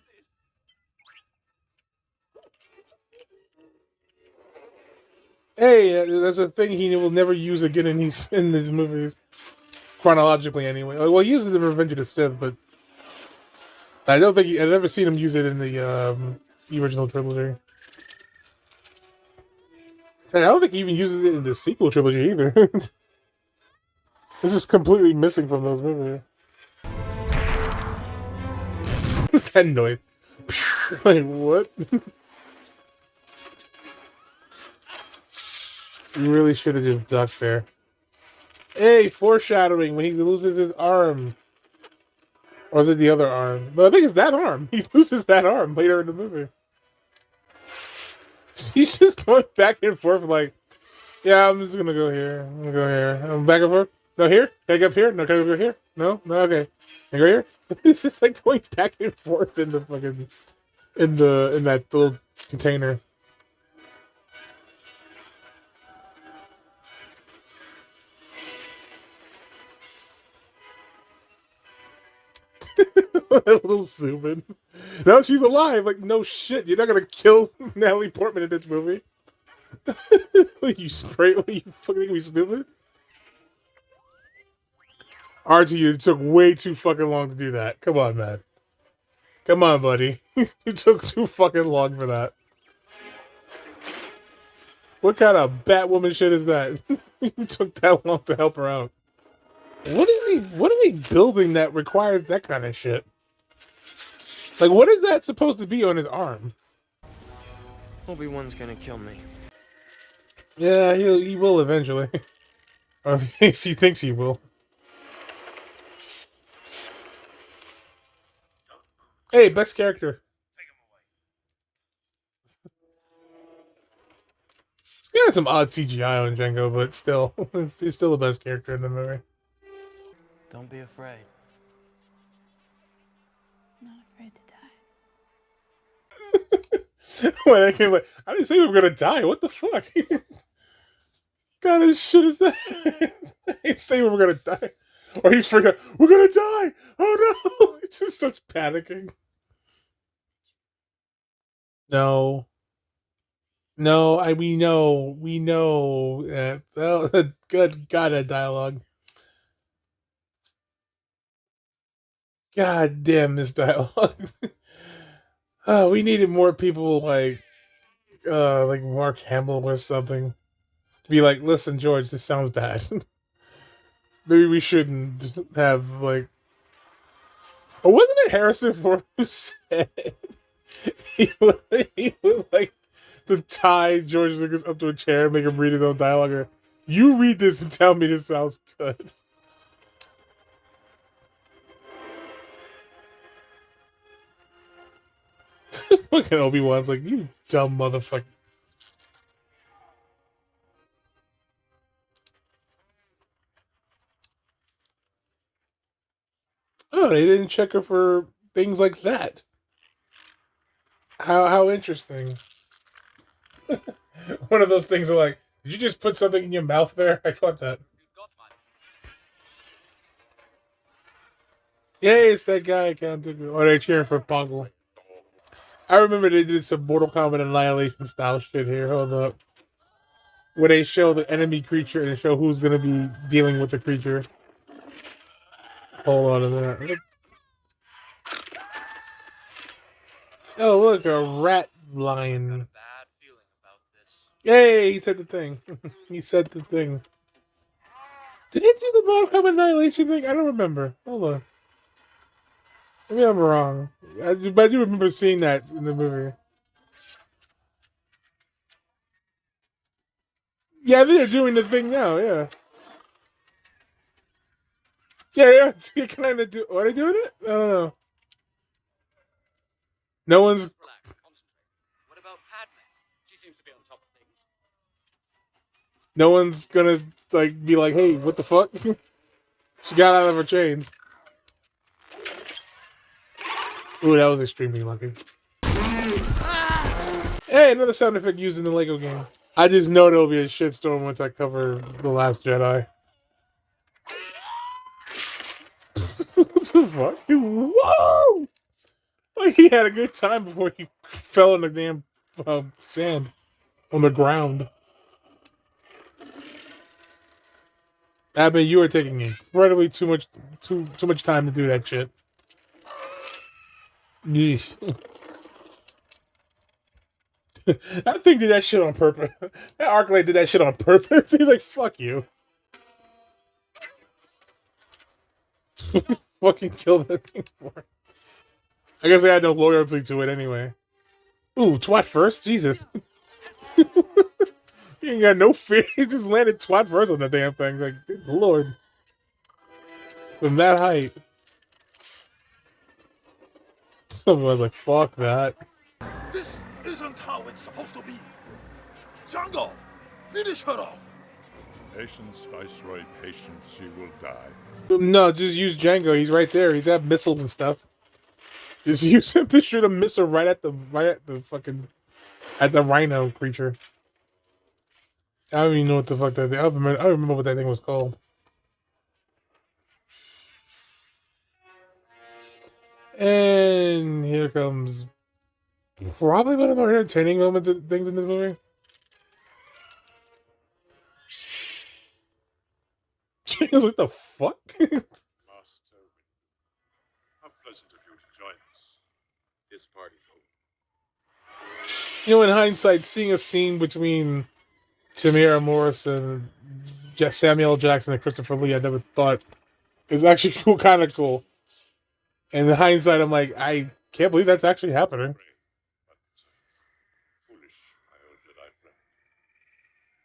Hey, that's a thing he will never use again in these movies, chronologically anyway. Well, he used it in Revenge of the Sith, but I don't think I've never seen him use it in the original trilogy. And I don't think he even uses it in the sequel trilogy either. This is completely missing from those movies. That noise. Like, what? You really should have just ducked there. Hey, foreshadowing when he loses his arm. Or is it the other arm? But I think it's that arm. He loses that arm later in the movie. He's just going back and forth like, yeah, I'm just gonna go here. I'm gonna go here. I'm back and forth. No, here? Can I go up here? No, can I go here? No? No, okay. Can I go here? It's just like going back and forth in the fucking in that little container. A little zoom. No, she's alive. Like, no shit. You're not gonna kill Natalie Portman in this movie. You straight? What, you fucking think we stupid? RT, it took way too fucking long to do that. Come on, man. Come on, buddy. You took too fucking long for that. What kind of Batwoman shit is that? You took that long to help her out. What are they building that requires that kind of shit? Like, what is that supposed to be on his arm? Obi-Wan's gonna kill me. Yeah, he will eventually. Or at least he thinks he will. Hey, best character. It's got some odd CGI on Django, but still, he's still the best character in the movie. Don't be afraid. I'm not afraid to die. When I came like, I didn't say we were gonna die. What the fuck? kind of shit is that? He's saying we're gonna die. Or he's freaking out, we're gonna die! Oh no! It just starts panicking. No. No, we know. Well, good God, that dialogue. God damn this dialogue. We needed more people like Mark Hamill or something. To be like, listen, George, this sounds bad. Maybe we shouldn't have like. Oh, wasn't it Harrison Ford who said he was like to tie George Lucas up to a chair and make him read his own dialogue? Or, you read this and tell me this sounds good. Look at Obi-Wan's like, you dumb motherfucker. Oh, they didn't check her for things like that. How interesting. One of those things are like, did you just put something in your mouth there? I caught that. Yay, it's that guy. Or they're cheering for Pongo. I remember they did some Mortal Kombat Annihilation style shit here. Hold up. Where they show the enemy creature and show who's going to be dealing with the creature. Hold on a minute. Oh, look, a rat lion. Hey, he said the thing. He said the thing. Did he do the Mortal Kombat Annihilation thing? I don't remember. Hold on. Maybe I'm wrong. I do remember seeing that in the movie. Yeah, they're doing the thing now, yeah. Yeah, you kind of do. Are they doing it? I don't know. No one's. What about Padme? She seems to be on top of things. No one's gonna like be like, "Hey, what the fuck?" She got out of her chains. Ooh, that was extremely lucky. Hey, another sound effect used in the Lego game. I just know there'll be a shitstorm once I cover The Last Jedi. What the fuck? Whoa! Like he had a good time before he fell in the damn sand on the ground. Abby, you are taking incredibly too much time to do that shit. Yeesh. I think did that shit on purpose. That Arclight did that shit on purpose. He's like, fuck you. Fucking kill that thing for it. I guess I had no loyalty to it anyway. Ooh, twat first? Jesus. You ain't got no fear. He just landed twat first on the damn thing. Like, good lord. From that height. Someone was like, fuck that. This isn't how it's supposed to be. Django, finish her off. Patience, Viceroy, patience, she will die. No, just use Django. He's right there. He's got missiles and stuff. Just use him to shoot a missile right at the rhino creature. I don't even know what the fuck that thing. I don't remember what that thing was called. And here comes probably one of the more entertaining moments of things in this movie. James, what the fuck? Master, how pleasant of you to join us. This party's over. You know, in hindsight, seeing a scene between Tamara Morris and Samuel L. Jackson and Christopher Lee, I never thought is actually cool, kind of cool. And in hindsight, I'm like, I can't believe that's actually happening. Foolish, my old Jedi friend.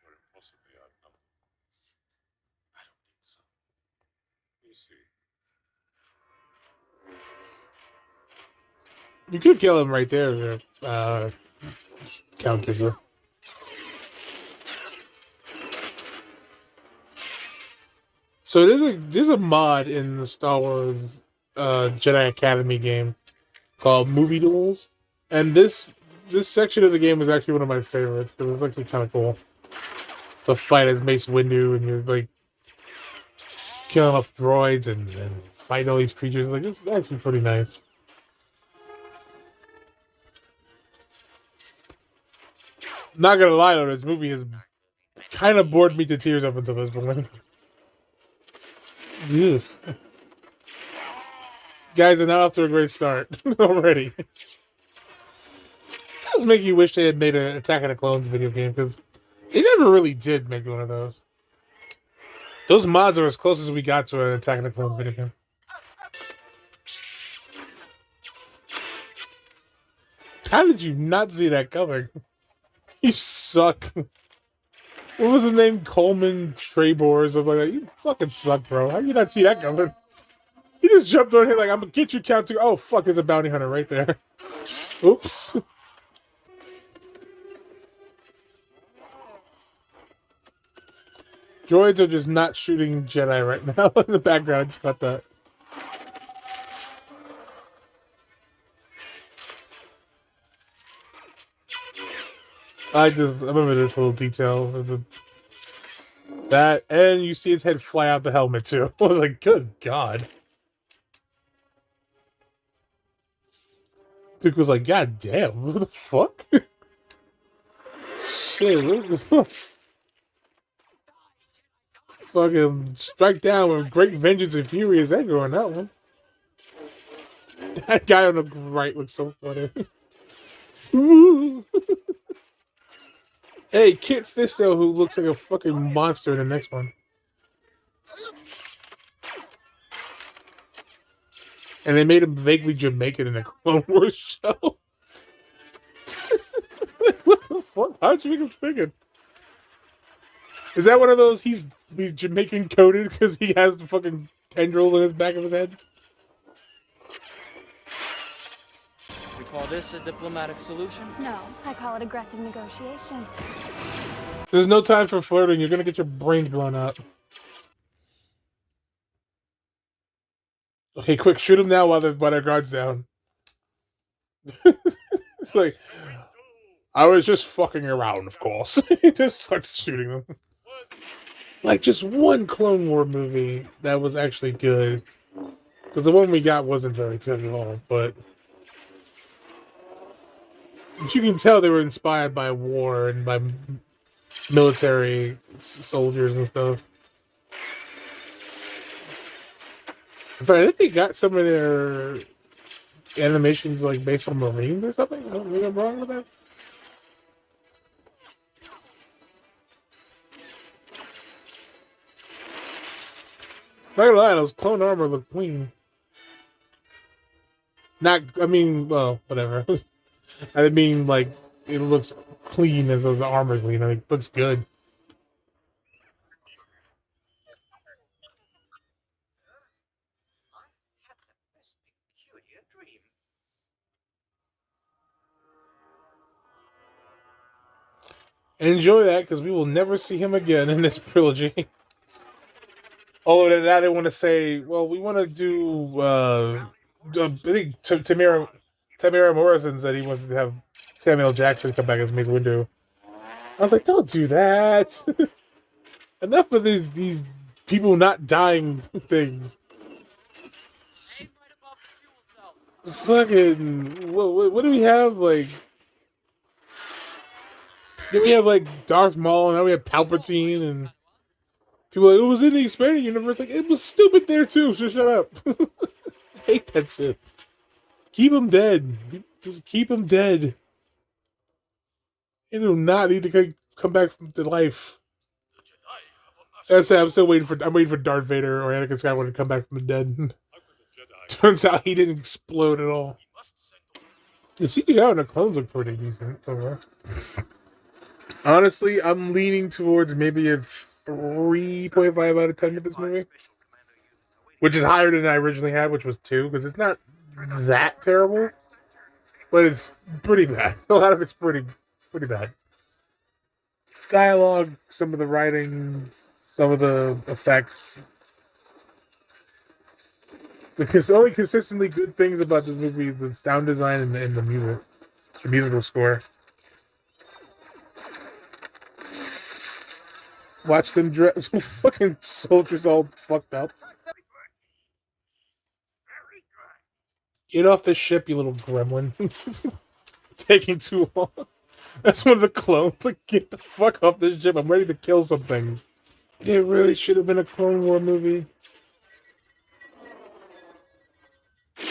You're impossibly outnumbered. I don't think so. You see. You could kill him right there, Count Dooku. So there's a mod in the Star Wars Jedi Academy game called Movie Duels, and this section of the game is actually one of my favorites because it's actually kind of cool. the fight as Mace Windu, and you're like killing off droids and fighting all these creatures. Like, this is actually pretty nice. Not gonna lie though, this movie has kind of bored me to tears up until this point. Guys are not off to a great start already. It does make you wish they had made an Attack of the Clones video game, because they never really did make one of those. Those mods are as close as we got to an Attack of the Clones video game. How did you not see that coming? You suck. What was his name? Coleman Trebor or something like that. You fucking suck, bro. How did you not see that coming? He just jumped on here like, I'm gonna get you, Count 2. Oh, fuck, there's a bounty hunter right there. Oops. Droids are just not shooting Jedi right now. In the background, just got that. I remember this little detail. That, and you see his head fly out the helmet, too. I was like, good God. Duke was like, God damn, what the fuck? Shit, what the fuck? Fucking strike down with great vengeance and fury as anger on that one. That guy on the right looks so funny. Hey, Kit Fisto, who looks like a fucking monster in the next one. And they made him vaguely Jamaican in a Clone Wars show. What the fuck? How'd you make him Jamaican? Is that one of those he's Jamaican coded because he has the fucking tendril in his back of his head? We call this a diplomatic solution? No, I call it aggressive negotiations. There's no time for flirting. You're gonna get your brains blown out. Okay, quick, shoot him now while their guard's down. It's like, I was just fucking around, of course. He just starts shooting them. Like, just one Clone War movie that was actually good. Because the one we got wasn't very good at all, but you can tell they were inspired by war and by military soldiers and stuff. In fact, I think they got some of their animations like based on Marines or something. I don't think I'm wrong with that. Not gonna lie, those clone armor look clean. I mean, well, whatever. I mean, like, it looks clean as the armor's clean. I mean, it looks good. Enjoy that, because we will never see him again in this trilogy. Although now they want to say, well, we want to do, I think Tamara Morrison said he wants to have Samuel Jackson come back as Mace Windu. I was like, don't do that. Enough of these people not dying things. Fucking, what do we have? Like, then we have like Darth Maul, and now we have Palpatine, and people are like, it was in the expanded universe. Like, it was stupid there too, so shut up. I hate that shit. Keep him dead. Just keep him dead. He do not need to come back to life. As I said, I'm waiting for Darth Vader or Anakin Skywalker to come back from the dead. Turns out he didn't explode at all. The CGI and the clones look pretty decent overall. Honestly, I'm leaning towards maybe a 3.5 out of 10 with this movie. Which is higher than I originally had, which was 2, because it's not that terrible. But it's pretty bad. A lot of it's pretty bad. Dialogue, some of the writing, some of the effects. The only consistently good things about this movie is the sound design and the music. The musical score. Watch them dress fucking soldiers all fucked up. Get off the ship, you little gremlin. Taking too long. That's one of the clones. Like, get the fuck off this ship. I'm ready to kill some things. It really should have been a Clone War movie.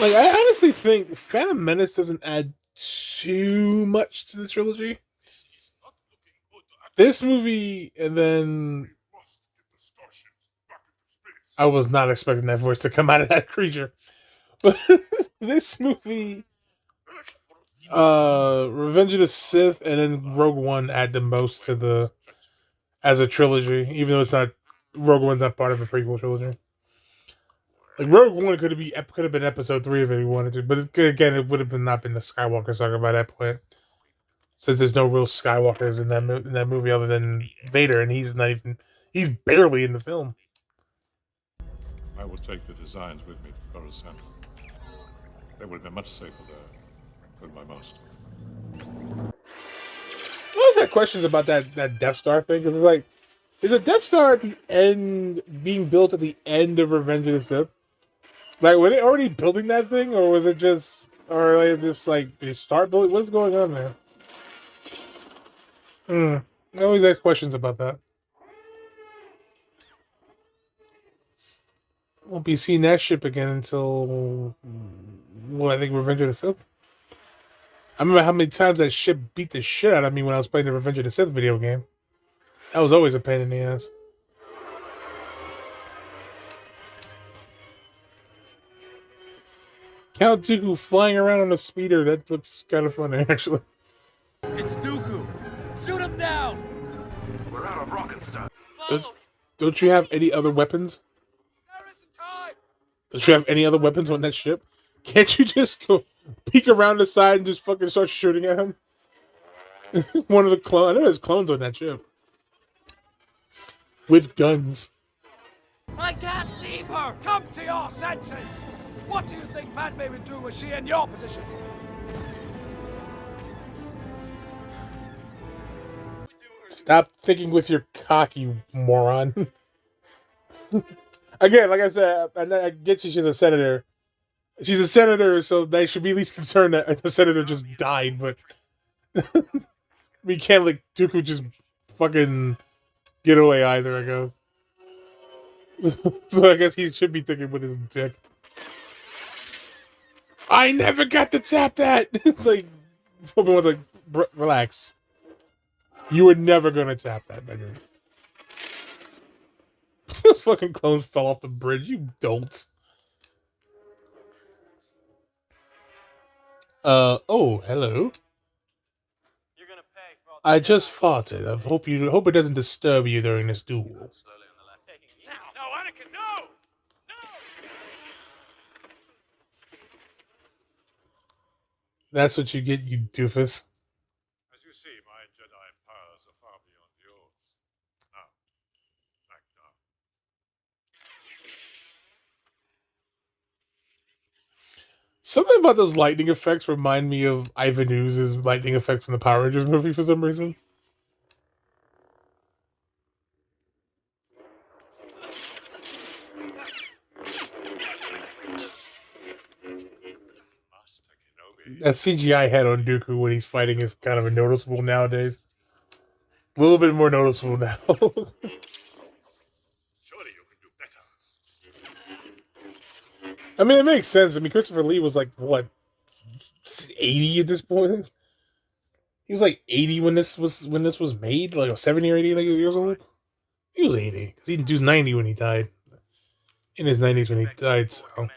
Like, I honestly think Phantom Menace doesn't add too much to the trilogy. This movie, and then I was not expecting that voice to come out of that creature. But this movie, Revenge of the Sith, and then Rogue One add the most to the as a trilogy, even though it's not Rogue One's not part of the prequel trilogy. Like Rogue One could have been episode 3 if he wanted to, but again, it would have not been the Skywalker saga by that point, since there's no real Skywalkers in that movie other than Vader, and he's barely in the film. I will take the designs with me to Coruscant. They will be much safer there than my most. I always had questions about that Death Star thing, because it's like, is a Death Star at the end being built at the end of Revenge of the Sith? Like, were they already building that thing, or was it just, they start building? What's going on there? I always ask questions about that. Won't be seeing that ship again until, I think Revenge of the Sith. I remember how many times that ship beat the shit out of me when I was playing the Revenge of the Sith video game. That was always a pain in the ass. Count Dooku flying around on a speeder, that looks kind of funny, actually. It's Dooku! Shoot him down! We're out of rockets, sir. Don't you have any other weapons? Don't you have any other weapons on that ship? Can't you just go peek around the side and just fucking start shooting at him? One of the clones. I know there's clones on that ship. With guns. I can't leave her! Come to your senses! What do you think Padme would do were she in your position? Stop thinking with your cock, you moron. Again, like I said, I get you, she's a senator. She's a senator, so they should be at least concerned that the senator just died, but we can't let Dooku just fucking get away either, I guess. So I guess he should be thinking with his dick. I never got to tap that! It's like, Obi-Wan's like, relax. You were never gonna tap that, Megan. Those fucking clones fell off the bridge, you don't. Oh, hello. I just farted. I hope it doesn't disturb you during this duel. No, Anakin, no! That's what you get, you doofus. As you see, my Jedi powers are far beyond yours. Now, back down. Something about those lightning effects remind me of Ivan Ooze's lightning effects from the Power Rangers movie for some reason. That CGI head on Dooku when he's fighting is kind of noticeable nowadays. A little bit more noticeable now. Surely you can do better. I mean, it makes sense. I mean, Christopher Lee was like, what, 80 at this point? He was like 80 when this was made, like 70 or 80 years old. He was 80 because he was 90 when he died. In his 90s when he died. So. No.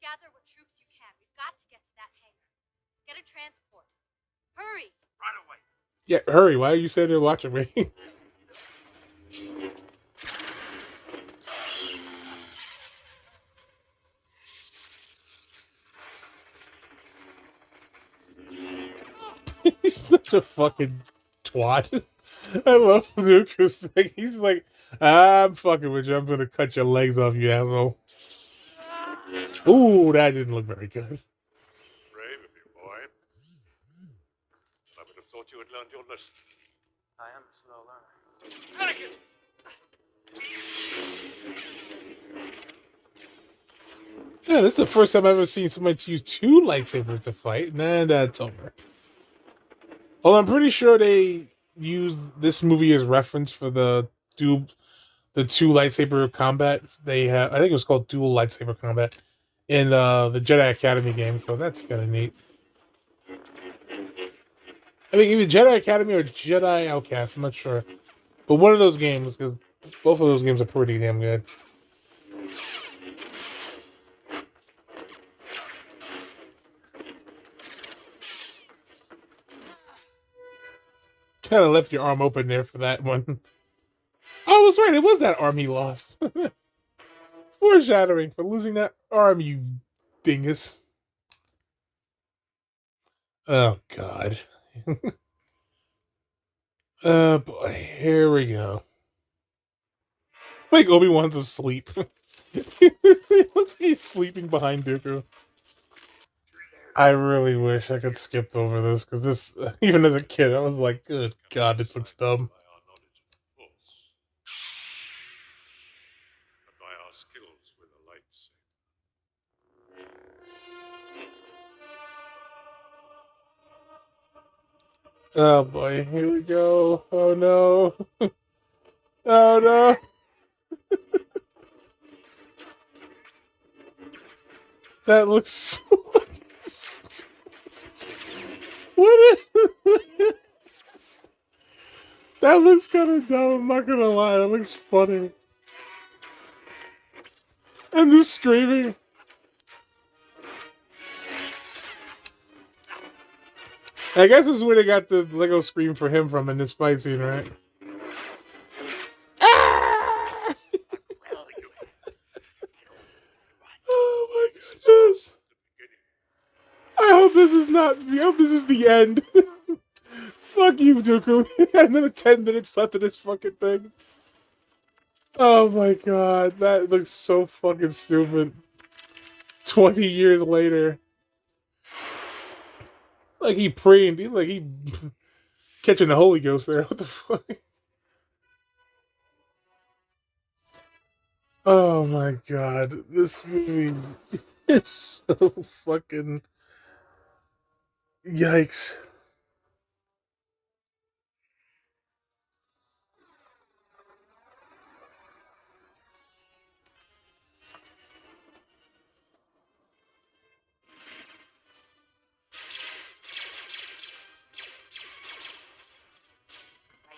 Gather what troops you can. We've got to get to that hangar. Get a transport. Hurry. Right away. Yeah, hurry. Why are you sitting there watching me? He's such a fucking twat. I love Luke. He's like, I'm fucking with you. I'm gonna cut your legs off, you asshole. Ooh, that didn't look very good. Brave of you, boy. I would have thought you had learned your lesson. I am a slow learner. Yeah, this is the first time I've ever seen somebody use two lightsabers to fight, and then that's over. Well, I'm pretty sure they used this movie as reference for the two lightsaber combat they have. I think it was called dual lightsaber combat in the Jedi Academy game, so that's kind of neat. I think either Jedi Academy or Jedi Outcast, I'm not sure, but one of those games, because both of those games are pretty damn good. Kind of left your arm open there for that one. Oh, I was right. It was that arm he lost. Foreshadowing for losing that arm, you dingus. Oh, God. Boy, here we go. Like Obi-Wan's asleep. Looks like he's sleeping behind Dooku. I really wish I could skip over this, because this, even as a kid, I was like, good God, this looks dumb. By our skills with a lightsaber. Oh boy, here we go. Oh no. Oh no. That looks so... What is... That looks kind of dumb, I'm not gonna lie. That looks funny. And this screaming. I guess this is where they got the Lego scream for him from in this fight scene, right? Ah! Oh my goodness! I hope this is not. I hope this is the end. Fuck you, Dooku. Another 10 minutes left of this fucking thing. Oh my god, that looks so fucking stupid. 20 years later. Like he praying, like he catching the Holy Ghost there. What the fuck? Oh my god, this movie is so fucking yikes.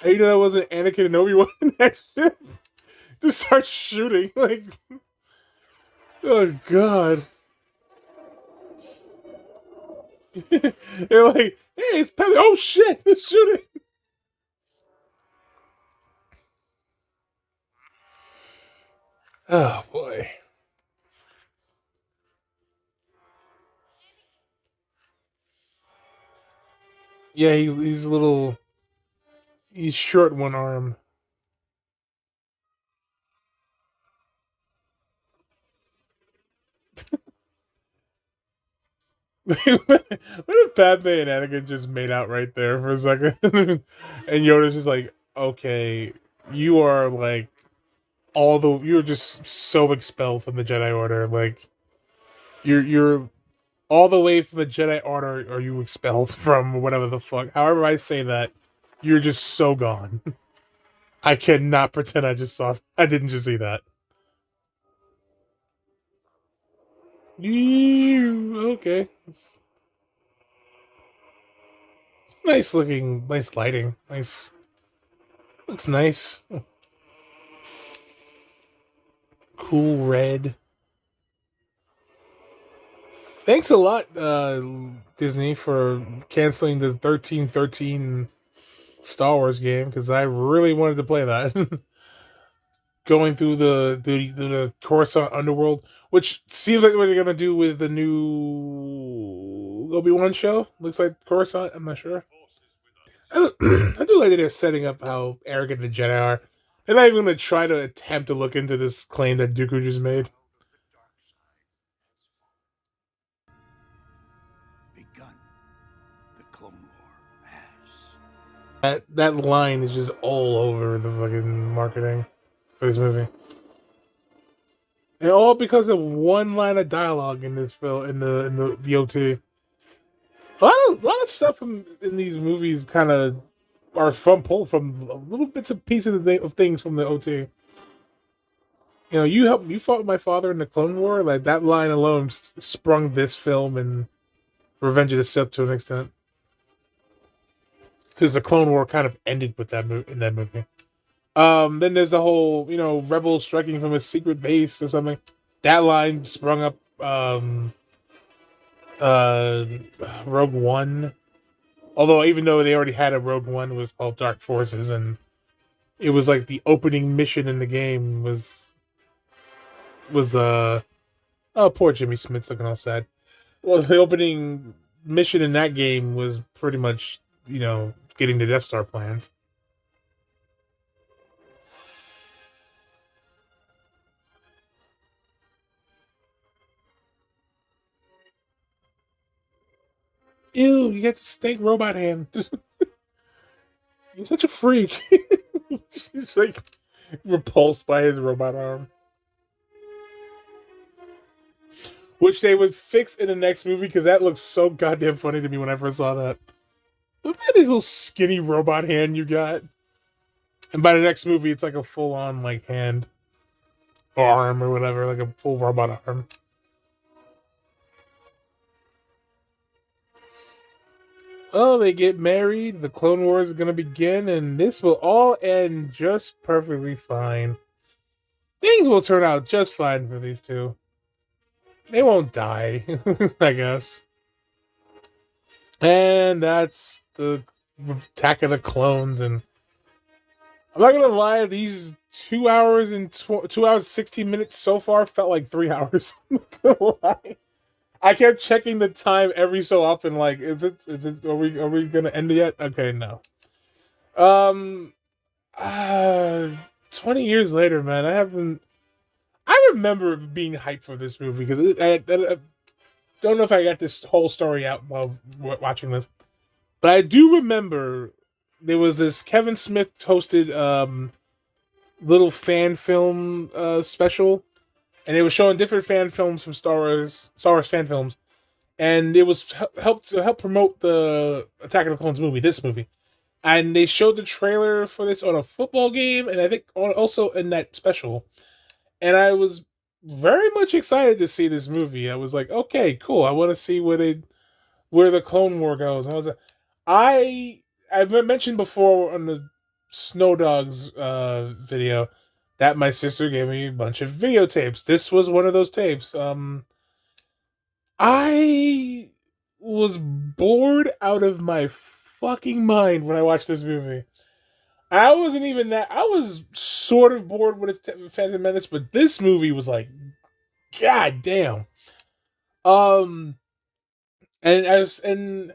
How you know that wasn't Anakin and Obi-Wan in that shit? Just start shooting, like... Oh god. They're like, hey, it's Peli. Oh shit, it's shooting. Oh boy. Yeah, he's a little... He's short one arm. What if Padme and Anakin just made out right there for a second? And Yoda's just like, okay, you are like you're just so expelled from the Jedi Order. Like you're all the way from the Jedi Order are you expelled from whatever the fuck. However I say that, you're just so gone. I cannot pretend I just saw I didn't just see that. Okay. It's nice looking, nice lighting. Nice. Looks nice. Cool red. Thanks a lot, Disney, for canceling the 1313 Star Wars game, because I really wanted to play that. Going through the Coruscant underworld, which seems like what they're gonna do with the new Obi-Wan show. Looks like Coruscant. I'm not sure. I do like that they're setting up how arrogant the Jedi are. They're not even gonna try to attempt to look into this claim that Dooku just made. Begun. The Clone War has. That line is just all over the fucking marketing for this movie. And all because of one line of dialogue in this film, in the OT. A lot of stuff in these movies kind of are pulled from little bits and pieces of things from the OT. You know, you fought with my father in the Clone War. Like that line alone sprung this film and Revenge of the Sith to an extent. Because the Clone War kind of ended with in that movie. Then there's the whole, rebels striking from a secret base or something. That line sprung up Rogue One. Although even though they already had a Rogue One, it was called Dark Forces, and it was like the opening mission in the game was oh, poor Jimmy Smith's looking all sad. Well, the opening mission in that game was pretty much, getting the Death Star plans. Ew, you got the snake robot hand. You're such a freak. She's like repulsed by his robot arm. Which they would fix in the next movie because that looks so goddamn funny to me when I first saw that. Look at this little skinny robot hand you got. And by the next movie, it's like a full-on like hand or arm or whatever, like a full robot arm. Oh, they get married, the Clone Wars is going to begin, and this will all end just perfectly fine. Things will turn out just fine for these two. They won't die, I guess. And that's the Attack of the Clones, and I'm not gonna lie, these 2 hours and 2 hours 16 minutes so far felt like 3 hours. I'm not gonna lie. I kept checking the time every so often, like, is it are we gonna end it yet? Okay, no. 20 years later, man, I remember being hyped for this movie because I don't know if I got this whole story out while watching this, but I do remember there was this Kevin Smith hosted little fan film special, and they were showing different fan films from Star Wars fan films, and it was help promote the Attack of the Clones movie, this movie, and they showed the trailer for this on a football game, and I think also in that special. And I was very much excited to see this movie. I was like, okay, cool. I want to see where the Clone War goes. And I've mentioned before on the Snow Dogs video that my sister gave me a bunch of videotapes. This was one of those tapes. I was bored out of my fucking mind when I watched this movie. I wasn't even that. I was sort of bored with Phantom Menace, but this movie was like, god damn. And and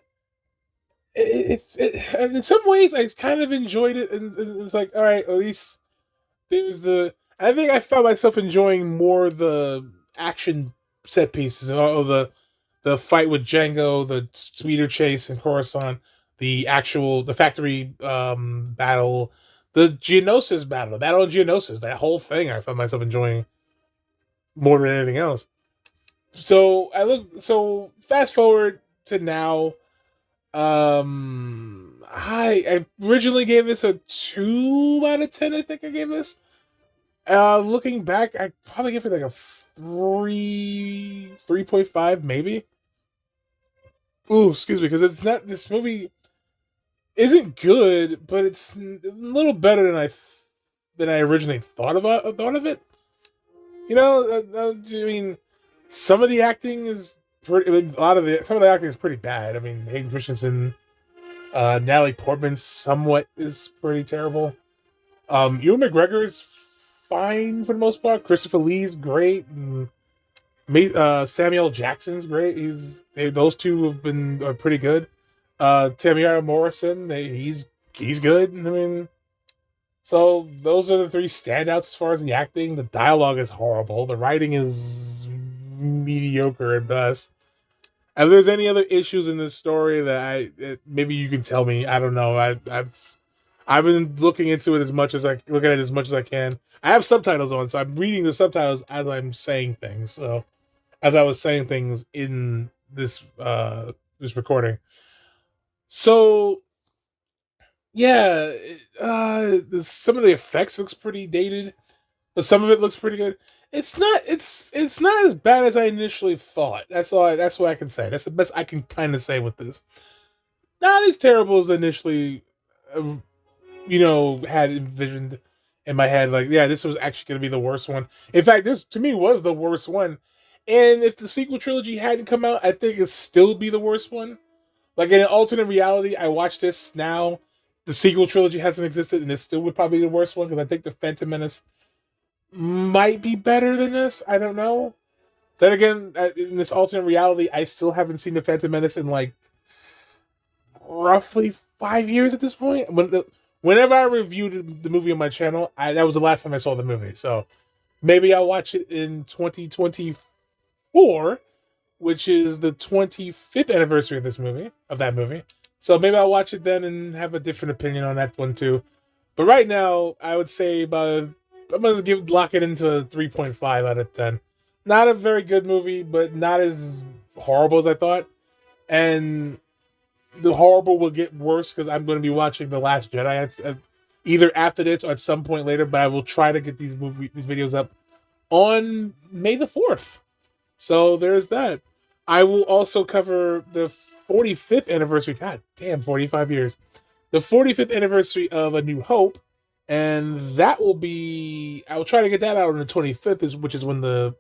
in some ways I kind of enjoyed it, and it's like, all right, at least there's I think I found myself enjoying more the action set pieces, the fight with Django, the speeder chase in Coruscant, the factory battle, the Geonosis battle, that on Geonosis, that whole thing I found myself enjoying more than anything else. So fast forward to now. I originally gave this a 2 out of 10, I think I gave this. Looking back, I probably give it like a 3.5 maybe. Ooh, excuse me, because it's not, this movie isn't good, but it's a little better than I originally thought of it. I mean, some of the acting is pretty. I mean, some of the acting is pretty bad. I mean, Hayden Christensen, Natalie Portman, somewhat is pretty terrible. Ewan McGregor is fine for the most part. Christopher Lee's great. And Samuel Jackson's great. Those two are pretty good. Tamara Morrison, he's good. I mean, so those are the three standouts as far as the acting. The dialogue is horrible. The writing is mediocre at best. And if there's any other issues in this story that maybe you can tell me, I don't know. I've been looking into it as much as I look at it as much as I can. I have subtitles on, so I'm reading the subtitles as I'm saying things. So as I was saying things in this this recording. So yeah, some of the effects looks pretty dated, but some of it looks pretty good. It's not as bad as I initially thought. That's all. That's what I can say. That's the best I can kind of say with this. Not as terrible as initially, uh, had envisioned in my head. Like, yeah, this was actually going to be the worst one. In fact, this to me was the worst one. And if the sequel trilogy hadn't come out, I think it'd still be the worst one. Like in an alternate reality, I watch this now. The sequel trilogy hasn't existed, and it still would probably be the worst one because I think the Phantom Menace might be better than this. I don't know. Then again, in this alternate reality, I still haven't seen the Phantom Menace in like roughly 5 years at this point. Whenever I reviewed the movie on my channel, that was the last time I saw the movie. So maybe I'll watch it in 2024, which is the 25th anniversary of that movie. So maybe I'll watch it then and have a different opinion on that one too. But right now, I would say I'm gonna lock it into a 3.5 out of 10. Not a very good movie, but not as horrible as I thought. And the horrible will get worse because I'm going to be watching The Last Jedi either after this or at some point later. But I will try to get these videos up on May the 4th. So there's that. I will also cover the 45th anniversary. God damn, 45 years. The 45th anniversary of A New Hope. And that will be... I will try to get that out on the 25th, which is when the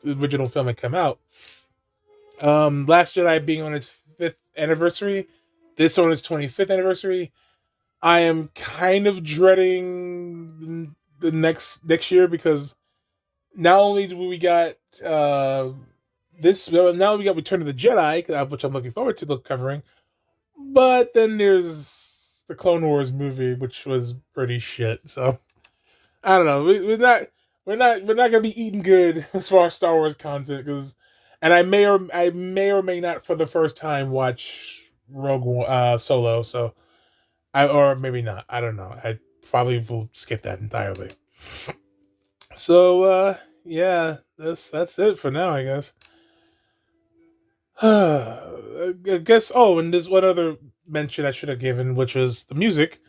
original film had come out. Last Jedi being on its 5th anniversary. This on its 25th anniversary. I am kind of dreading the next year because not only do we got this, now we got Return of the Jedi, which I'm looking forward to covering, but then there's the Clone Wars movie, which was pretty shit. So I don't know. We're not gonna be eating good as far as Star Wars content and I may or may not for the first time watch Rogue One, Solo. So or maybe not. I don't know. I probably will skip that entirely. So yeah, that's it for now, I guess. I guess. Oh, and there's one other mention I should have given, which was the music.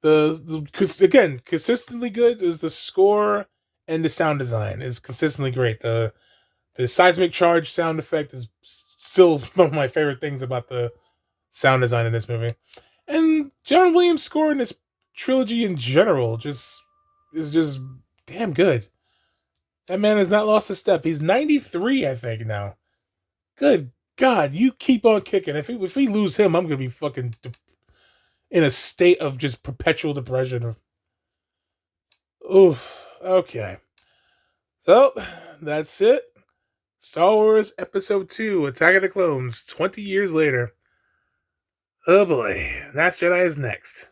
Again, consistently good is the score and the sound design is consistently great. The seismic charge sound effect is still one of my favorite things about the sound design in this movie. And John Williams' score in this trilogy in general is just damn good. That man has not lost a step. He's 93, I think, now. Good God, you keep on kicking. If we lose him, I'm going to be fucking in a state of just perpetual depression. Oof. Okay. So, that's it. Star Wars Episode 2, Attack of the Clones, 20 years later. Oh boy, Last Jedi is next.